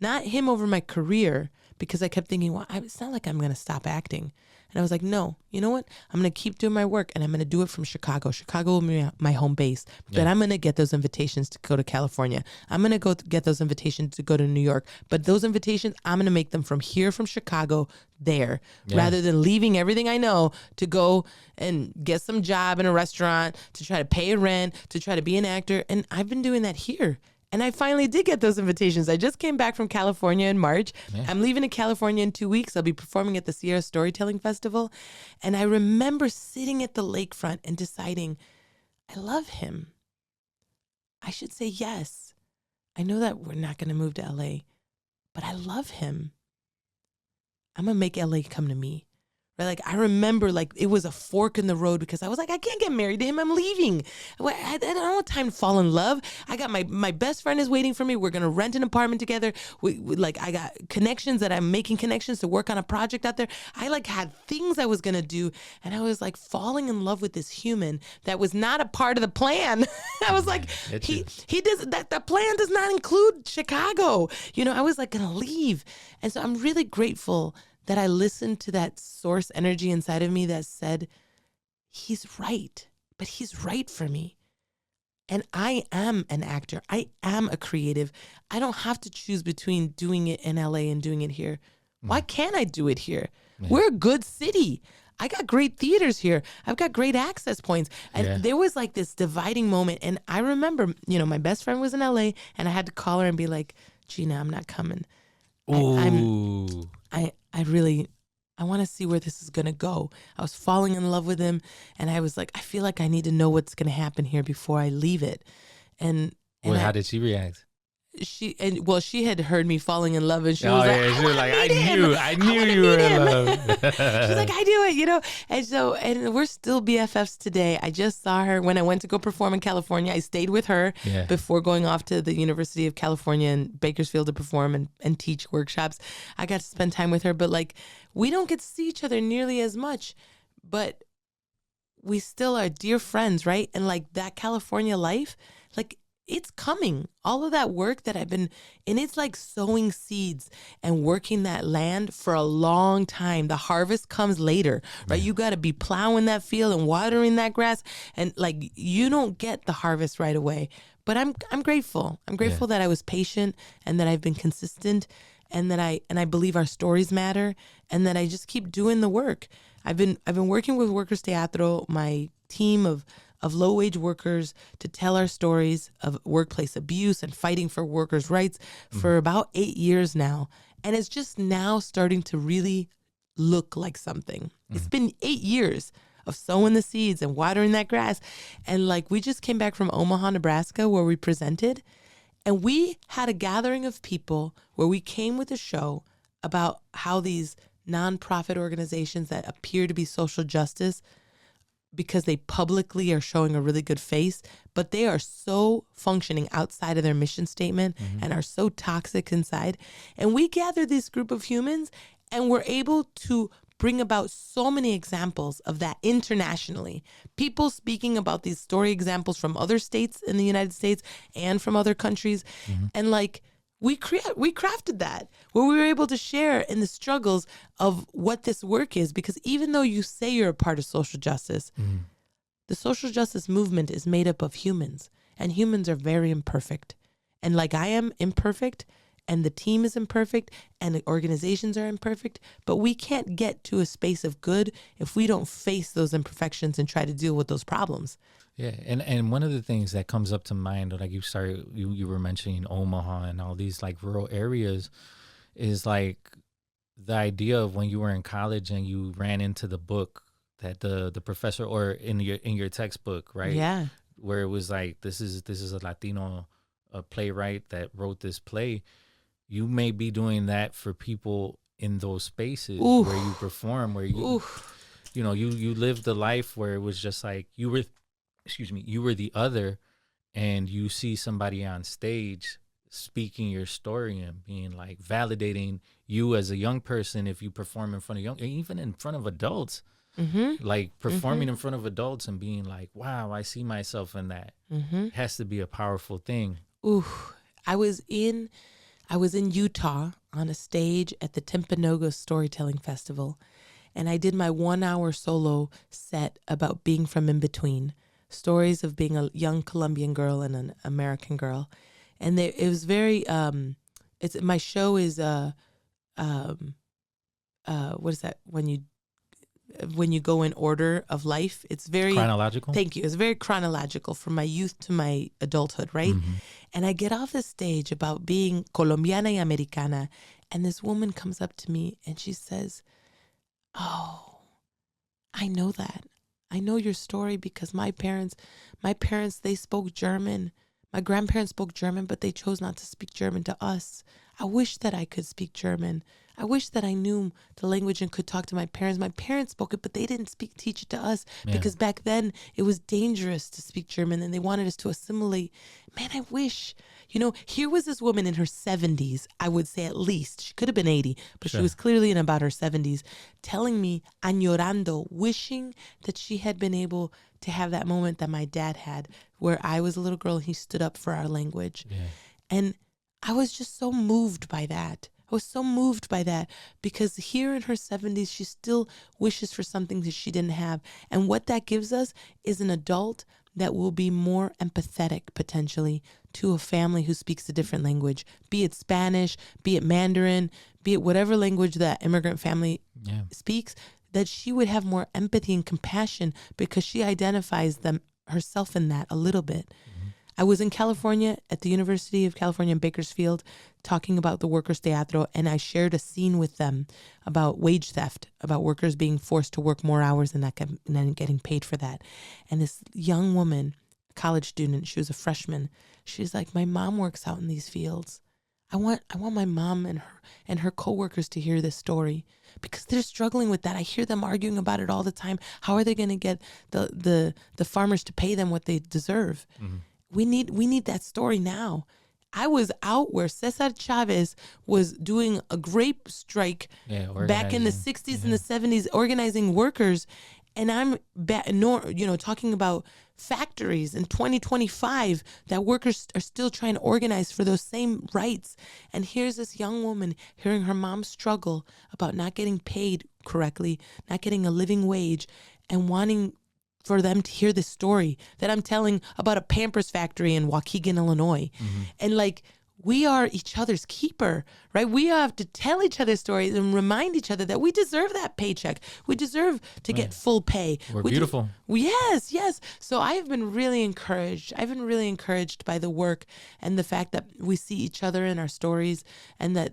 not him over my career, because I kept thinking, well, it's not like I'm going to stop acting. And I was like, no, you know what? I'm going to keep doing my work and I'm going to do it from Chicago. Chicago will be my home base. But I'm going to get those invitations to go to California. I'm going to go get those invitations to go to New York. But those invitations, I'm going to make them from here, from Chicago, there, rather than leaving everything I know to go and get some job in a restaurant, to try to pay a rent, to try to be an actor. And I've been doing that here. And I finally did get those invitations. I just came back from California in March. I'm leaving to California in 2 weeks. I'll be performing at the Sierra Storytelling Festival. And I remember sitting at the lakefront and deciding, I love him. I should say yes. I know that we're not going to move to LA, but I love him. I'm going to make LA come to me. Right? Like I remember like it was a fork in the road because I was like, I can't get married to him. I'm leaving. I don't have time to fall in love. I got my best friend is waiting for me. We're going to rent an apartment together. We I got connections that I'm making connections to work on a project out there. I like had things I was going to do. And I was like falling in love with this human that was not a part of the plan. I was like, he does that. The plan does not include Chicago. You know, I was like going to leave. And so I'm really grateful that I listened to that source energy inside of me that said, he's right, but he's right for me. And I am an actor. I am a creative. I don't have to choose between doing it in LA and doing it here. Why can't I do it here? We're a good city. I got great theaters here. I've got great access points. And there was like this dividing moment. And I remember, you know, my best friend was in LA and I had to call her and be like, Gina, I'm not coming. Ooh. I want to see where this is going to go. I was falling in love with him and I was like, I feel like I need to know what's going to happen here before I leave it. And how did she react? She had heard me falling in love and she was like, she was like, I knew you were in love. She's like, I do it, you know? And we're still BFFs today. I just saw her when I went to go perform in California. I stayed with her before going off to the University of California in Bakersfield to perform and teach workshops. I got to spend time with her, but like, we don't get to see each other nearly as much, but we still are dear friends, right? And like that California life, like, it's coming. All of that work that I've been, and it's like sowing seeds and working that land for a long time. The harvest comes later, right? You got to be plowing that field and watering that grass. And like, you don't get the harvest right away, but I'm grateful. I'm grateful that I was patient and that I've been consistent and that I believe our stories matter and that I just keep doing the work. I've been working with Workers Teatro, my team of low-wage workers, to tell our stories of workplace abuse and fighting for workers' rights for about 8 years now. And it's just now starting to really look like something. It's been 8 years of sowing the seeds and watering that grass. And like, we just came back from Omaha, Nebraska, where we presented. And we had a gathering of people where we came with a show about how these nonprofit organizations that appear to be social justice, because they publicly are showing a really good face, but they are so functioning outside of their mission statement and are so toxic inside. And we gathered this group of humans and we're able to bring about so many examples of that internationally. People speaking about these story examples from other states in the United States and from other countries. And like, we crafted that where we were able to share in the struggles of what this work is, because even though you say you're a part of social justice, the social justice movement is made up of humans, and humans are very imperfect. And like I am imperfect, and the team is imperfect, and the organizations are imperfect, but we can't get to a space of good if we don't face those imperfections and try to deal with those problems. Yeah, and one of the things that comes up to mind, like you were mentioning Omaha and all these like rural areas, is like the idea of when you were in college and you ran into the book that the professor, or in your textbook, right? Yeah. Where it was like, this is a Latino playwright that wrote this play. You may be doing that for people in those spaces where you perform, where you you lived the life where it was just like you were the other, and you see somebody on stage speaking your story and being like validating you as a young person. If you perform in front of even in front of adults, like performing in front of adults and being like, wow, I see myself in that. It has to be a powerful thing. I was in Utah on a stage at the Timpanogos Storytelling Festival, and I did my 1-hour solo set about being from in between, stories of being a young Colombian girl and an American girl. And it was very, my show is, what is that? When you go in order of life, it's very chronological. Thank you. It's very chronological from my youth to my adulthood, right? And I get off the stage about being Colombiana y Americana, and this woman comes up to me and she says, "Oh, I know that. I know your story because my parents, they spoke German. My grandparents spoke German, but they chose not to speak German to us. I wish that I could speak German. I wish that I knew the language and could talk to my parents. My parents spoke it, but they didn't teach it to us because back then it was dangerous to speak German and they wanted us to assimilate. Man, I wish, here was this woman in her 70s, I would say at least. She could have been 80, but she was clearly in about her 70s, telling me, añorando, wishing that she had been able to have that moment that my dad had, where I was a little girl and he stood up for our language. Yeah. And I was just so moved by that. I was so moved by that because here in her 70s, she still wishes for something that she didn't have. And what that gives us is an adult that will be more empathetic potentially to a family who speaks a different language, be it Spanish, be it Mandarin, be it whatever language that immigrant family speaks, that she would have more empathy and compassion because she identifies herself in that a little bit. I was in California at the University of California in Bakersfield talking about the Workers' Teatro, and I shared a scene with them about wage theft, about workers being forced to work more hours and not getting paid for that. And this young woman, college student, she was a freshman, she's like, my mom works out in these fields. I want my mom and her coworkers to hear this story because they're struggling with that. I hear them arguing about it all the time. How are they going to get the farmers to pay them what they deserve? We need that story now. I was out where Cesar Chavez was doing a grape strike back in the 60s and the 70s, organizing workers. And I'm talking about factories in 2025 that workers are still trying to organize for those same rights. And here's this young woman hearing her mom struggle about not getting paid correctly, not getting a living wage, and wanting for them to hear this story that I'm telling about a Pampers factory in Waukegan, Illinois. And like, we are each other's keeper, right? We have to tell each other stories and remind each other that we deserve that paycheck. We deserve to get full pay. We're beautiful. Yes. So I've been really encouraged. I've been really encouraged by the work and the fact that we see each other in our stories, and that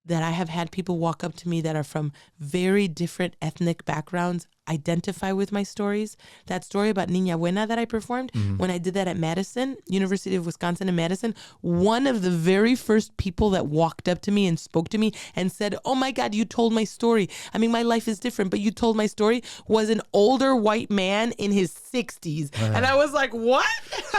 I have had people walk up to me that are from very different ethnic backgrounds. identify with my stories. That story about Niña Buena that I performed, when I did that at Madison, University of Wisconsin in Madison, one of the very first people that walked up to me and spoke to me and said, "Oh my God, you told my story. I mean, my life is different, but you told my story," was an older white man in his 60s. And I was like, what?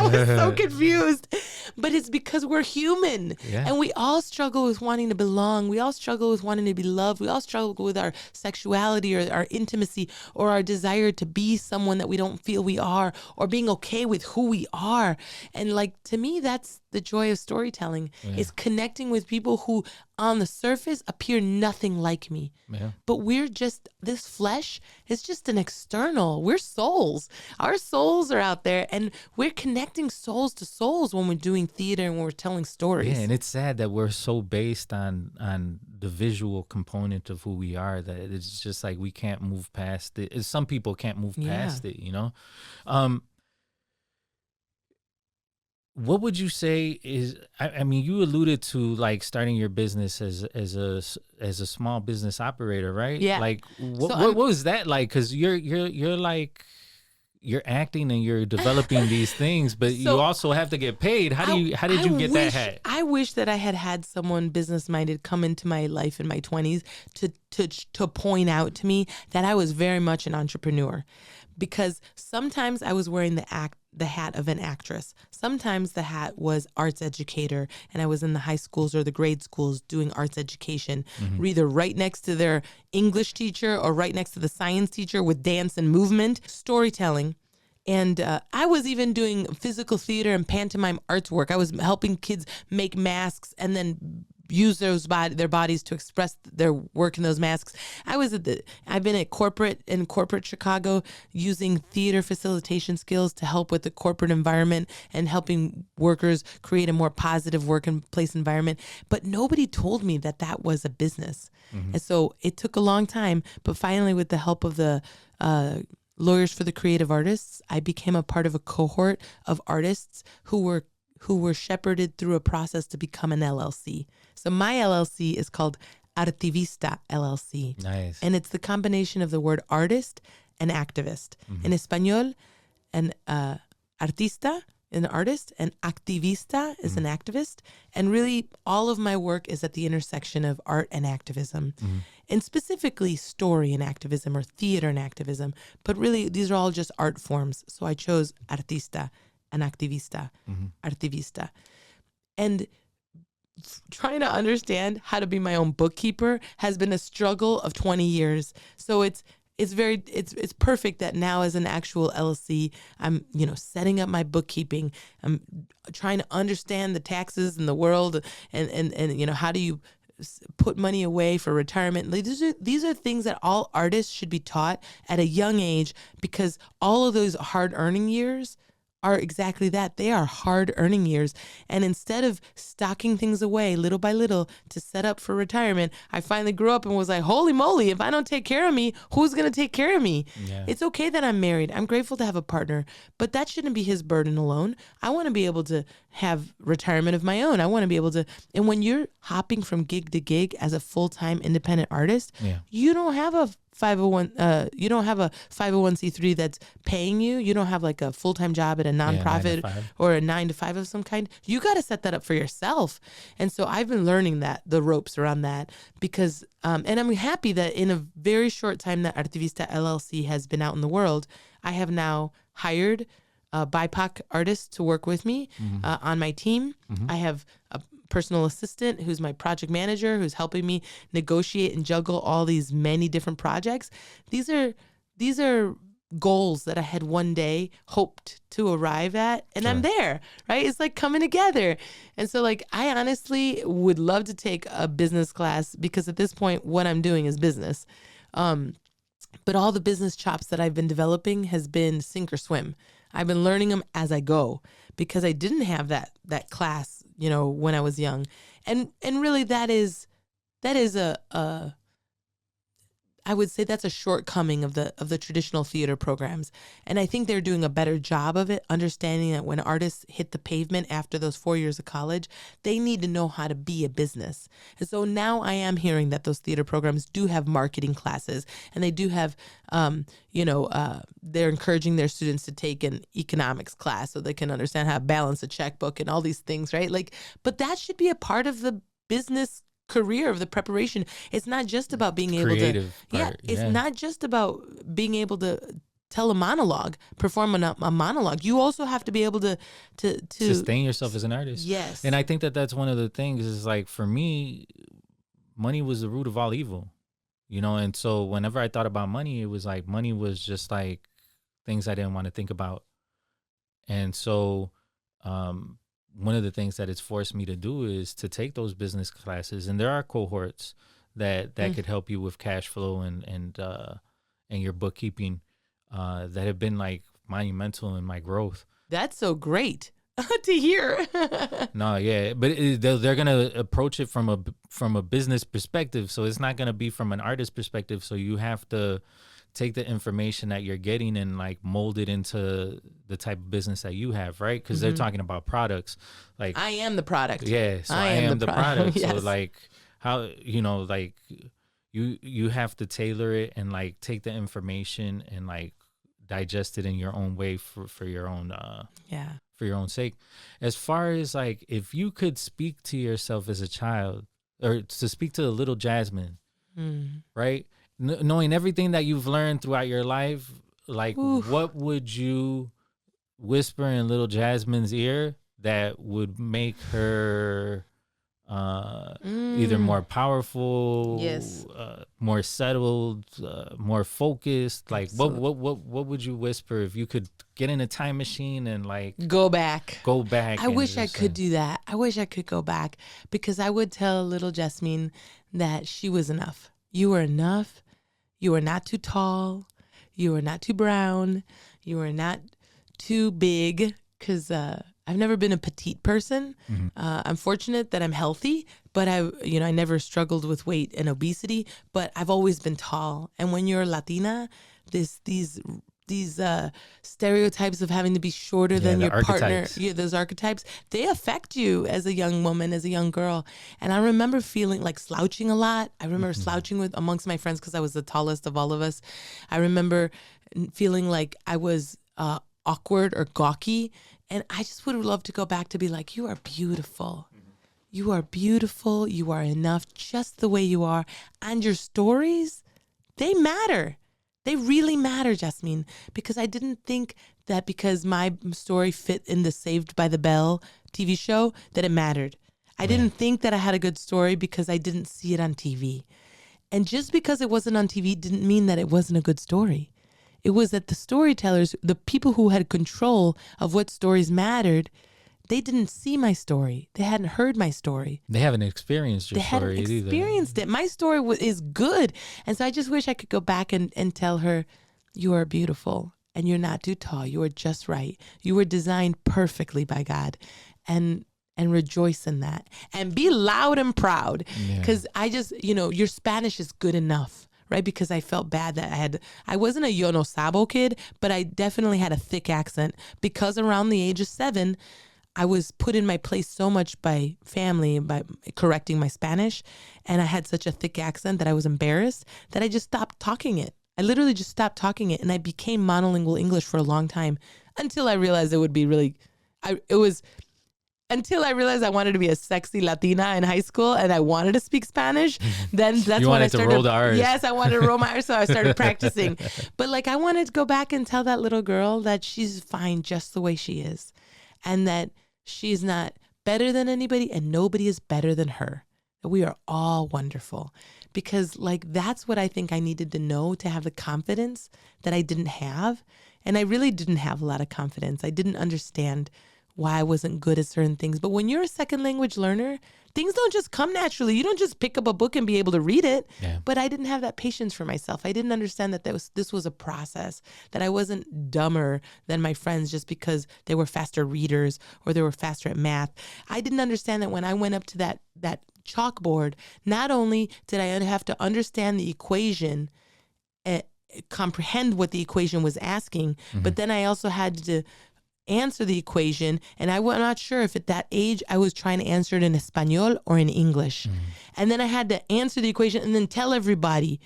I was so confused. But it's because we're human. Yeah. And we all struggle with wanting to belong. We all struggle with wanting to be loved. We all struggle with our sexuality or our intimacy or our desire to be someone that we don't feel we are, or being okay with who we are. And like, to me, that's the joy of storytelling, is connecting with people who on the surface appear nothing like me. Yeah. But we're just, this flesh is just an external. We're souls. Our souls are out there, and we're connecting souls to souls when we're doing theater and when we're telling stories. Yeah, and it's sad that we're so based on the visual component of who we are that it's just like we can't move past it. Some people can't move past it, you know? What would you say is, I mean, you alluded to like starting your business as a small business operator, right? Yeah. Like what was that like? Cause you're like, you're acting and you're developing these things, but you also have to get paid. How did you get that hat? I wish that I had someone business minded come into my life in my 20s to point out to me that I was very much an entrepreneur, because sometimes I was wearing the hat of an actress. Sometimes the hat was arts educator, and I was in the high schools or the grade schools doing arts education, either right next to their English teacher or right next to the science teacher with dance and movement, storytelling. And I was even doing physical theater and pantomime arts work. I was helping kids make masks and then use their bodies to express their work in those masks. I've been at corporate Chicago using theater facilitation skills to help with the corporate environment and helping workers create a more positive workplace environment. But nobody told me that that was a business. And so it took a long time, but finally, with the help of the Lawyers for the Creative Artists, I became a part of a cohort of artists who were shepherded through a process to become an LLC. So my LLC is called Artivista LLC. Nice. And it's the combination of the word artist and activist. In Espanol, an artista, an artist, and activista is an activist. And really, all of my work is at the intersection of art and activism. And specifically story and activism, or theater and activism. But really, these are all just art forms. So I chose artista and activista, artivista. And trying to understand how to be my own bookkeeper has been a struggle of 20 years. So it's perfect that now, as an actual LLC, I'm, setting up my bookkeeping. I'm trying to understand the taxes in the world, and how do you put money away for retirement. These are things that all artists should be taught at a young age, because all of those hard earning years are exactly that. They are hard earning years. And instead of stocking things away little by little to set up for retirement, I finally grew up and was like, holy moly, if I don't take care of me, who's going to take care of me? Yeah. It's okay that I'm married. I'm grateful to have a partner, but that shouldn't be his burden alone. I want to be able to have retirement of my own. I want to be able to, and when you're hopping from gig to gig as a full-time independent artist, you don't have a 501c3 that's paying you. You don't have like a full-time job at a nonprofit or a 9-to-5 of some kind. You got to set that up for yourself. And so I've been learning the ropes around that, because, and I'm happy that in a very short time that Artivista LLC has been out in the world, I have now hired BIPOC artists to work with me on my team. I have a personal assistant who's my project manager, who's helping me negotiate and juggle all these many different projects. These are goals that I had one day hoped to arrive at, and I'm there, right? It's like coming together. And so like, I honestly would love to take a business class, because at this point, what I'm doing is business. But all the business chops that I've been developing has been sink or swim. I've been learning them as I go, because I didn't have that class, when I was young. And really that is I I would say that's a shortcoming of the traditional theater programs. And I think they're doing a better job of it, understanding that when artists hit the pavement after those 4 years of college, they need to know how to be a business. And so now I am hearing that those theater programs do have marketing classes, and they do have, they're encouraging their students to take an economics class so they can understand how to balance a checkbook and all these things, right? Like, but that should be a part of the business career of the preparation. It's not just about being able to, it's not just about being able to tell a monologue, perform a monologue. You also have to be able to sustain yourself as an artist. Yes. And I think that that's one of the things is like, for me, money was the root of all evil, you know? And so whenever I thought about money, it was like, money was just like things I didn't want to think about. And so, one of the things that it's forced me to do is to take those business classes, and there are cohorts that could help you with cash flow and your bookkeeping that have been like monumental in my growth. That's so great to hear. No, yeah, but they're gonna approach it from a business perspective, so it's not gonna be from an artist perspective. So you have to take the information that you're getting and like mold it into the type of business that you have, right? Because they're talking about products. Like, I am the product. Yeah, so I am the product. Yes. So like, how, you know, like you have to tailor it and like take the information and like digest it in your own way for your own for your own sake. As far as like, if you could speak to yourself as a child, or to speak to the little Jasmin, right? Knowing everything that you've learned throughout your life, like, what would you whisper in little Jasmin's ear that would make her either more powerful, more settled, more focused? Like, what would you whisper if you could get in a time machine and like go back? I wish I could do that. I wish I could go back, because I would tell little Jasmin that she was enough. You were enough. You are not too tall. You are not too brown. You are not too big, because I've never been a petite person. I'm fortunate that I'm healthy, but I never struggled with weight and obesity, but I've always been tall. And when you're Latina, these stereotypes of having to be shorter than your partner, those archetypes, they affect you as a young woman, as a young girl. And I remember feeling like slouching a lot. I remember slouching amongst my friends because I was the tallest of all of us. I remember feeling like I was awkward or gawky. And I just would love to go back to be like, you are beautiful. You are beautiful. You are enough just the way you are. And your stories, they matter. They really matter, Jasmin, because I didn't think that because my story fit in the Saved by the Bell TV show that it mattered. I didn't think that I had a good story because I didn't see it on TV. And just because it wasn't on TV didn't mean that it wasn't a good story. It was that the storytellers, the people who had control of what stories mattered, they didn't see my story. They hadn't heard my story. They haven't experienced your story either. They hadn't experienced it. My story is good. And so I just wish I could go back and tell her, you are beautiful and you're not too tall. You are just right. You were designed perfectly by God. And rejoice in that. And be loud and proud. Because I just, your Spanish is good enough. Right? Because I felt bad that I wasn't a Yo no Sabo kid, but I definitely had a thick accent because around the age of 7, I was put in my place so much by family, by correcting my Spanish. And I had such a thick accent that I was embarrassed that I just stopped talking it. I literally just stopped talking it. And I became monolingual English for a long time until I realized it would be really, until I realized I wanted to be a sexy Latina in high school and I wanted to speak Spanish. Then that's when I started to roll the R's. Yes, I wanted to roll my R's, so I started practicing. But like, I wanted to go back and tell that little girl that she's fine just the way she is, and that she's not better than anybody and nobody is better than her. That we are all wonderful. Because like, that's what I think I needed to know to have the confidence that I didn't have. And I really didn't have a lot of confidence. I didn't understand why I wasn't good at certain things. But when you're a second language learner, things don't just come naturally. You don't just pick up a book and be able to read it. Yeah. But I didn't have that patience for myself. I didn't understand that this was a process, that I wasn't dumber than my friends just because they were faster readers or they were faster at math. I didn't understand that when I went up to that chalkboard, not only did I have to understand the equation comprehend what the equation was asking, but then I also had to answer the equation, and I was not sure if at that age I was trying to answer it in Espanol or in English. And then I had to answer the equation and then tell everybody.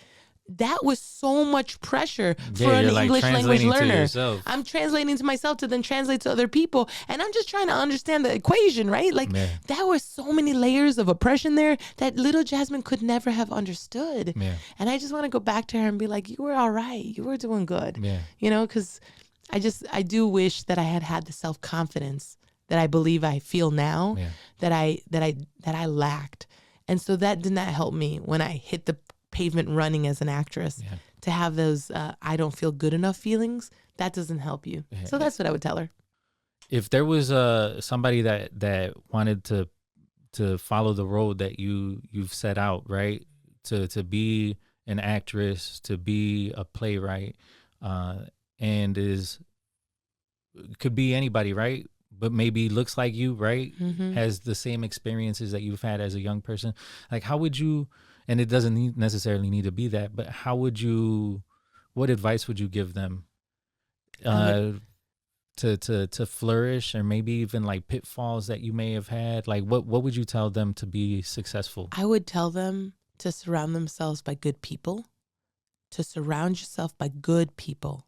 That was so much pressure for an English language learner. I'm translating to myself to then translate to other people. And I'm just trying to understand the equation, right? Like there were so many layers of oppression there that little Jasmine could never have understood. And I just want to go back to her and be like, you were all right. You were doing good. You know, because I do wish that I had the self-confidence that I believe I feel now that I lacked. And so that did not help me when I hit the pavement running as an actress to have those I don't feel good enough feelings. That doesn't help you. So that's what I would tell her. If there was somebody that wanted to follow the road that you've set out, right, to be an actress, to be a playwright, and could be anybody, right, but maybe looks like you, right, has the same experiences that you've had as a young person, like how would you, and it doesn't necessarily need to be that, but what advice would you give them to flourish, or maybe even like pitfalls that you may have had? Like what would you tell them to be successful? I would tell them to surround themselves by good people, to surround yourself by good people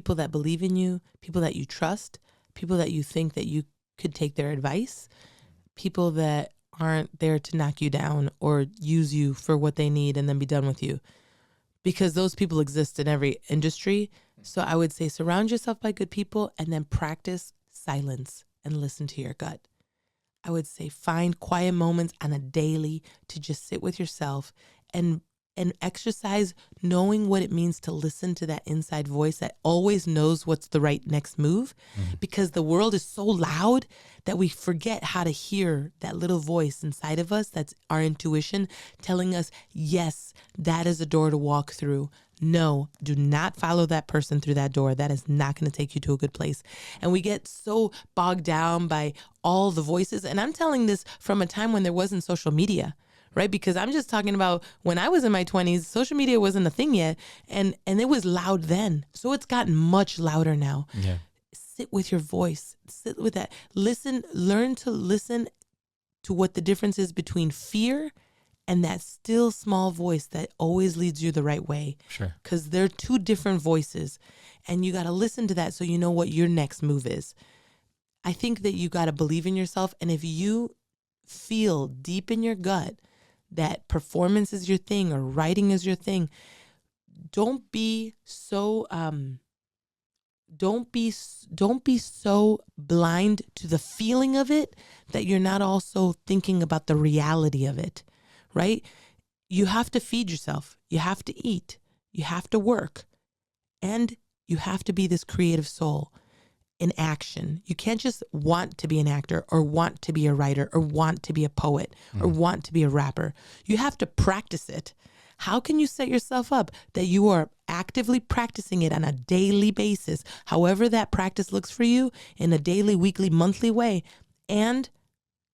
that believe in you, people that you trust, people that you think that you could take their advice, people that aren't there to knock you down or use you for what they need and then be done with you, because those people exist in every industry. So I would say surround yourself by good people and then practice silence and listen to your gut. I would say find quiet moments on a daily to just sit with yourself and exercise knowing what it means to listen to that inside voice that always knows what's the right next move, because the world is so loud that we forget how to hear that little voice inside of us. That's our intuition telling us, yes, that is a door to walk through. No, do not follow that person through that door. That is not going to take you to a good place. And we get so bogged down by all the voices. And I'm telling this from a time when there wasn't social media. Right? Because I'm just talking about when I was in my 20s, social media wasn't a thing yet. And it was loud then. So it's gotten much louder now. Yeah. Sit with your voice. Sit with that. Listen, learn to listen to what the difference is between fear and that still small voice that always leads you the right way. Sure. Because they're two different voices. And you got to listen to that so you know what your next move is. I think that you got to believe in yourself. And if you feel deep in your gut that performance is your thing or writing is your thing, don't be so blind to the feeling of it that you're not also thinking about the reality of it, right? You have to feed yourself. You have to eat. You have to work. And you have to be this creative soul in action. You can't just want to be an actor or want to be a writer or want to be a poet or want to be a rapper. You have to practice it. How can you set yourself up that you are actively practicing it on a daily basis, however that practice looks for you, in a daily, weekly, monthly way, and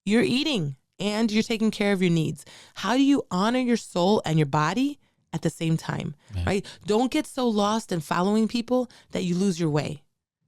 you're eating and you're taking care of your needs? How do you honor your soul and your body at the same time, right? Don't get so lost in following people that you lose your way.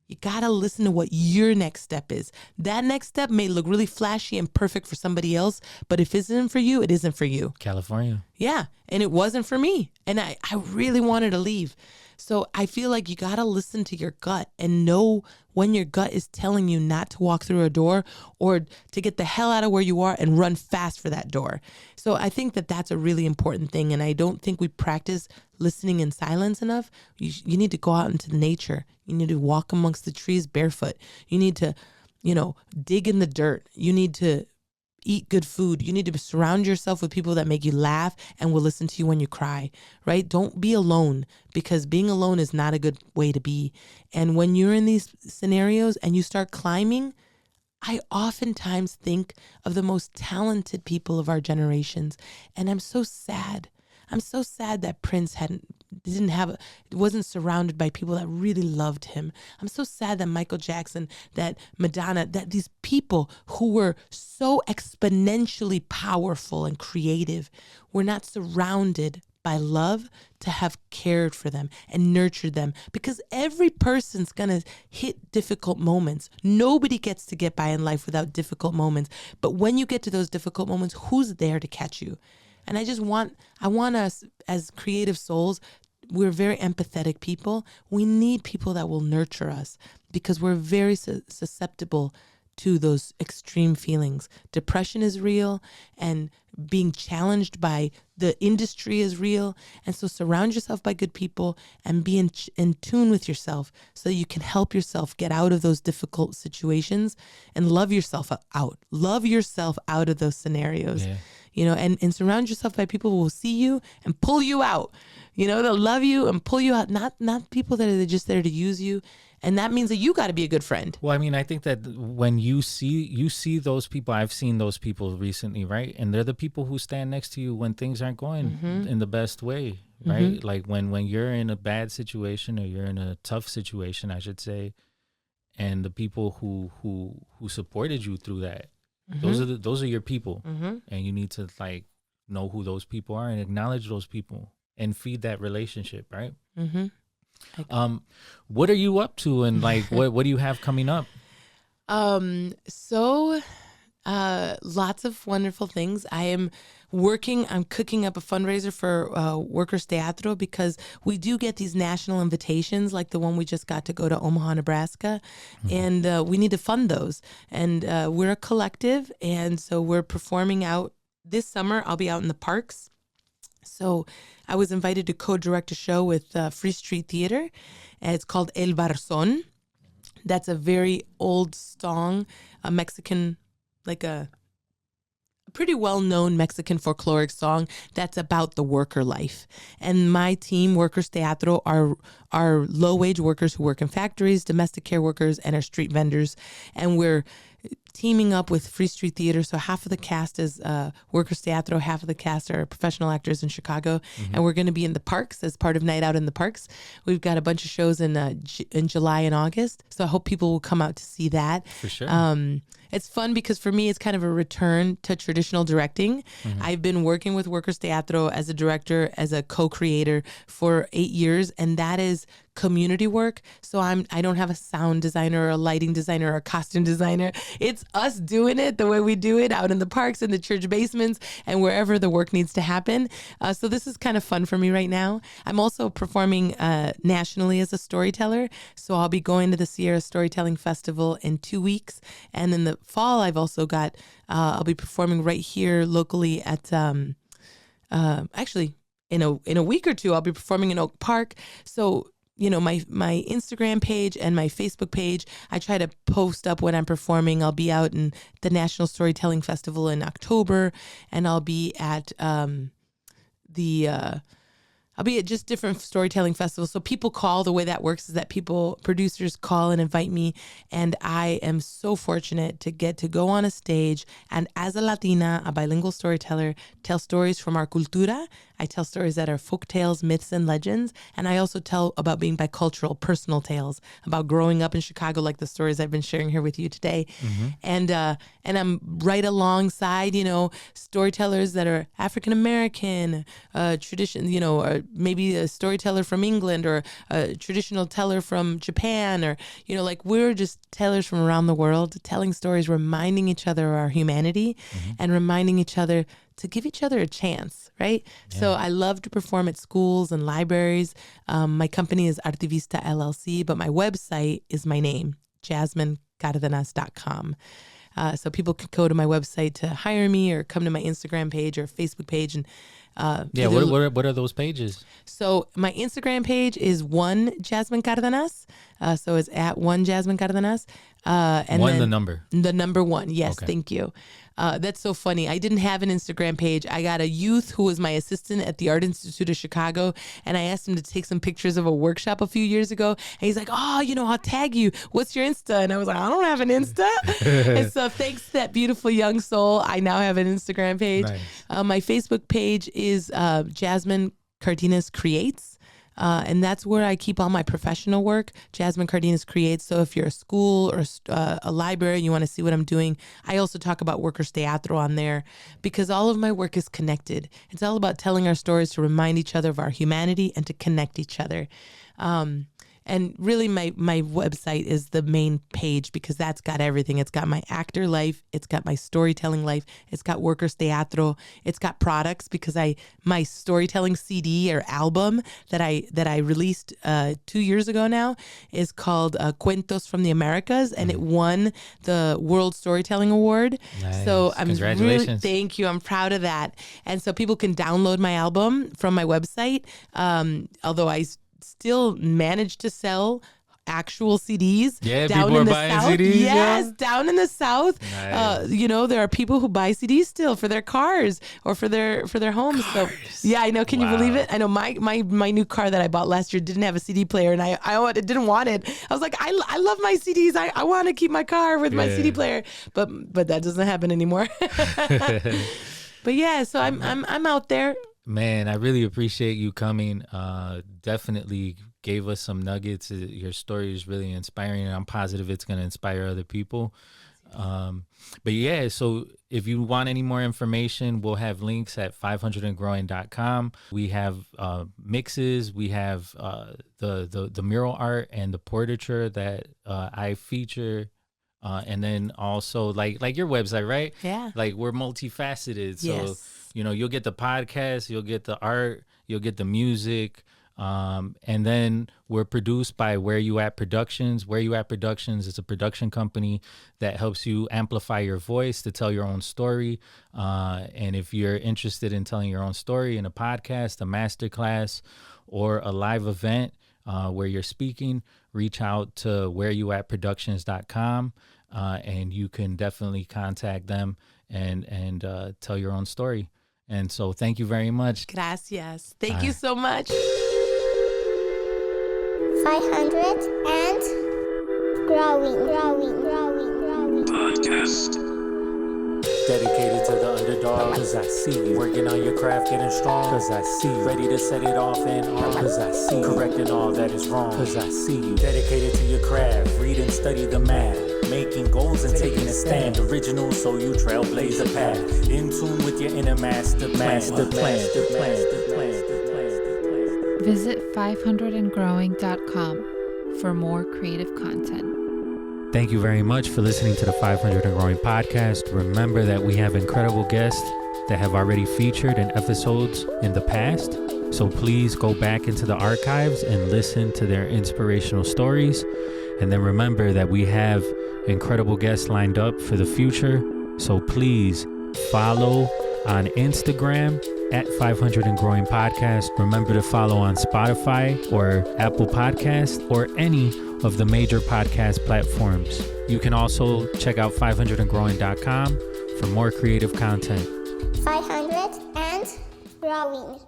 You got to listen to what your next step is. That next step may look really flashy and perfect for somebody else, but if it isn't for you, it isn't for you. California. Yeah. And it wasn't for me. And I really wanted to leave. So I feel like you got to listen to your gut and know when your gut is telling you not to walk through a door or to get the hell out of where you are and run fast for that door. So I think that that's a really important thing. And I don't think we practice listening in silence enough. You need to go out into nature. You need to walk amongst the trees barefoot. You need to, dig in the dirt. You need to eat good food. You need to surround yourself with people that make you laugh and will listen to you when you cry, right? Don't be alone, because being alone is not a good way to be. And when you're in these scenarios and you start climbing, I oftentimes think of the most talented people of our generations. And I'm so sad. I'm so sad that Prince wasn't surrounded by people that really loved him. I'm so sad that Michael Jackson, that Madonna, that these people who were so exponentially powerful and creative were not surrounded by love, to have cared for them and nurtured them, because every person's going to hit difficult moments. Nobody gets to get by in life without difficult moments. But when you get to those difficult moments, who's there to catch you? And I want us as creative souls, we're very empathetic people. We need people that will nurture us because we're very susceptible to those extreme feelings. Depression is real, and being challenged by the industry is real. And so surround yourself by good people and be in tune with yourself so that you can help yourself get out of those difficult situations and love yourself out. Love yourself out of those scenarios. Yeah. You know, and surround yourself by people who will see you and pull you out. You know, they'll love you and pull you out, not people that are just there to use you. And that means that you got to be a good friend. Well, I mean, I think that when you see those people, I've seen those people recently, right? And they're the people who stand next to you when things aren't going in the best way, right? Like when you're in a bad situation or you're in a tough situation, I should say, and the people who supported you through that, those are your people, and you need to like know who those people are and acknowledge those people and feed that relationship, right? What are you up to, and like what do you have coming up? So lots of wonderful things. I'm cooking up a fundraiser for Workers Teatro, because we do get these national invitations like the one we just got to go to Omaha, Nebraska. And we need to fund those. And we're a collective. And so we're performing out this summer. I'll be out in the parks. So I was invited to co-direct a show with Free Street Theater, and it's called El Barzón. That's a very old song, a Mexican, like a pretty well-known Mexican folkloric song that's about the worker life. And my team, Workers Teatro, are low-wage workers who work in factories, domestic care workers, and are street vendors. And we're teaming up with Free Street Theater. So half of the cast is Workers Teatro, half of the cast are professional actors in Chicago. And we're going to be in the parks as part of Night Out in the Parks. We've got a bunch of shows in July and August. So I hope people will come out to see that. For sure. It's fun because for me, it's kind of a return to traditional directing. I've been working with Workers Teatro as a director, as a co-creator for 8 years, and that is community work. So I don't have a sound designer or a lighting designer or a costume designer. It's us doing it the way we do it out in the parks, in the church basements, and wherever the work needs to happen. So this is kind of fun for me right now. I'm also performing nationally as a storyteller. So I'll be going to the Sierra Storytelling Festival in 2 weeks. And in the fall, I've also got, I'll be performing right here locally at, actually in a week or two, I'll be performing in Oak Park. So you know, my Instagram page and my Facebook page, I try to post up when I'm performing. I'll be out in the National Storytelling Festival in October, and I'll be at I'll be at just different storytelling festivals. So people call. The way that works is that producers call and invite me. And I am so fortunate to get to go on a stage and, as a Latina, a bilingual storyteller, tell stories from our cultura. I tell stories that are folk tales, myths, and legends. And I also tell about being bicultural, personal tales, about growing up in Chicago, like the stories I've been sharing here with you today. And I'm right alongside, you know, storytellers that are African-American, tradition, you know, or maybe a storyteller from England or a traditional teller from Japan, or, you know, like we're just tellers from around the world telling stories, reminding each other of our humanity and reminding each other to give each other a chance, right? Yeah. So I love to perform at schools and libraries. My company is Artivista LLC, but my website is my name, JasminCardenas.com. So people can go to my website to hire me or come to my Instagram page or Facebook page. And what are those pages? So my Instagram page is one Jasmin Cardenas. So it's at one Jasmin Cardenas. And one, then the number. The number one. Yes, okay. Thank you. That's so funny. I didn't have an Instagram page. I got a youth who was my assistant at the Art Institute of Chicago, and I asked him to take some pictures of a workshop a few years ago. And he's like, "Oh, you know, I'll tag you. What's your Insta?" And I was like, "I don't have an Insta." And so thanks to that beautiful young soul, I now have an Instagram page. Nice. My Facebook page is Jasmin Cardenas Creates. And that's where I keep all my professional work. Jasmin Cardenas creates. So if you're a school or a library and you want to see what I'm doing, I also talk about Workers Teatro on there, because all of my work is connected. It's all about telling our stories to remind each other of our humanity and to connect each other. And really, my website is the main page, because that's got everything. It's got my actor life. It's got my storytelling life. It's got Workers Teatro. It's got products, because my storytelling CD or album that I released 2 years ago now is called Cuentos from the Americas, and it won the World Storytelling Award. Nice. So I'm Congratulations. thank you. I'm proud of that. And so people can download my album from my website. Although I still manage to sell actual CDs. Yeah, down people in are the buying South. CDs. Yes, Yeah? down in the South. Nice. There are people who buy CDs still for their cars or for their homes. Cars. So yeah, I know. Can you Wow. believe it? I know my new car that I bought last year didn't have a CD player, and I didn't want it. I was like, I love my CDs. I want to keep my car with my CD player, but that doesn't happen anymore. But yeah, so I'm out there. Man, I really appreciate you coming. Definitely gave us some nuggets. Your story is really inspiring, and I'm positive it's going to inspire other people. But yeah, so if you want any more information, we'll have links at 500andgrowing.com. We have mixes. We have the mural art and the portraiture that I feature. And then also like your website, right? Yeah. Like we're multifaceted. So, Yes. you'll get the podcast, you'll get the art, you'll get the music. And then we're produced by Where You At Productions. Where You At Productions is a production company that helps you amplify your voice to tell your own story. And if you're interested in telling your own story in a podcast, a masterclass, or a live event where you're speaking, reach out to whereyouatproductions.com. And you can definitely contact them and tell your own story. And so thank you very much. Gracias. Thank you so much. 500 and growing. Podcast. Dedicated to the underdog, cause I see you. Working on your craft, getting strong, cause I see you. Ready to set it off and on, cause I see you. Correcting all that is wrong, cause I see you. Dedicated to your craft, read and study the math. Making goals and taking a stand. Original, so you trailblaze a path. In tune with your inner master plan. Visit 500andgrowing.com for more creative content. Thank you very much for listening to the 500 and Growing podcast. Remember that we have incredible guests that have already featured in episodes in the past. So please go back into the archives and listen to their inspirational stories. And then remember that we have incredible guests lined up for the future. So please follow on Instagram at 500 and Growing Podcast. Remember to follow on Spotify or Apple Podcasts or any of the major podcast platforms. You can also check out 500andgrowing.com for more creative content. 500 and growing.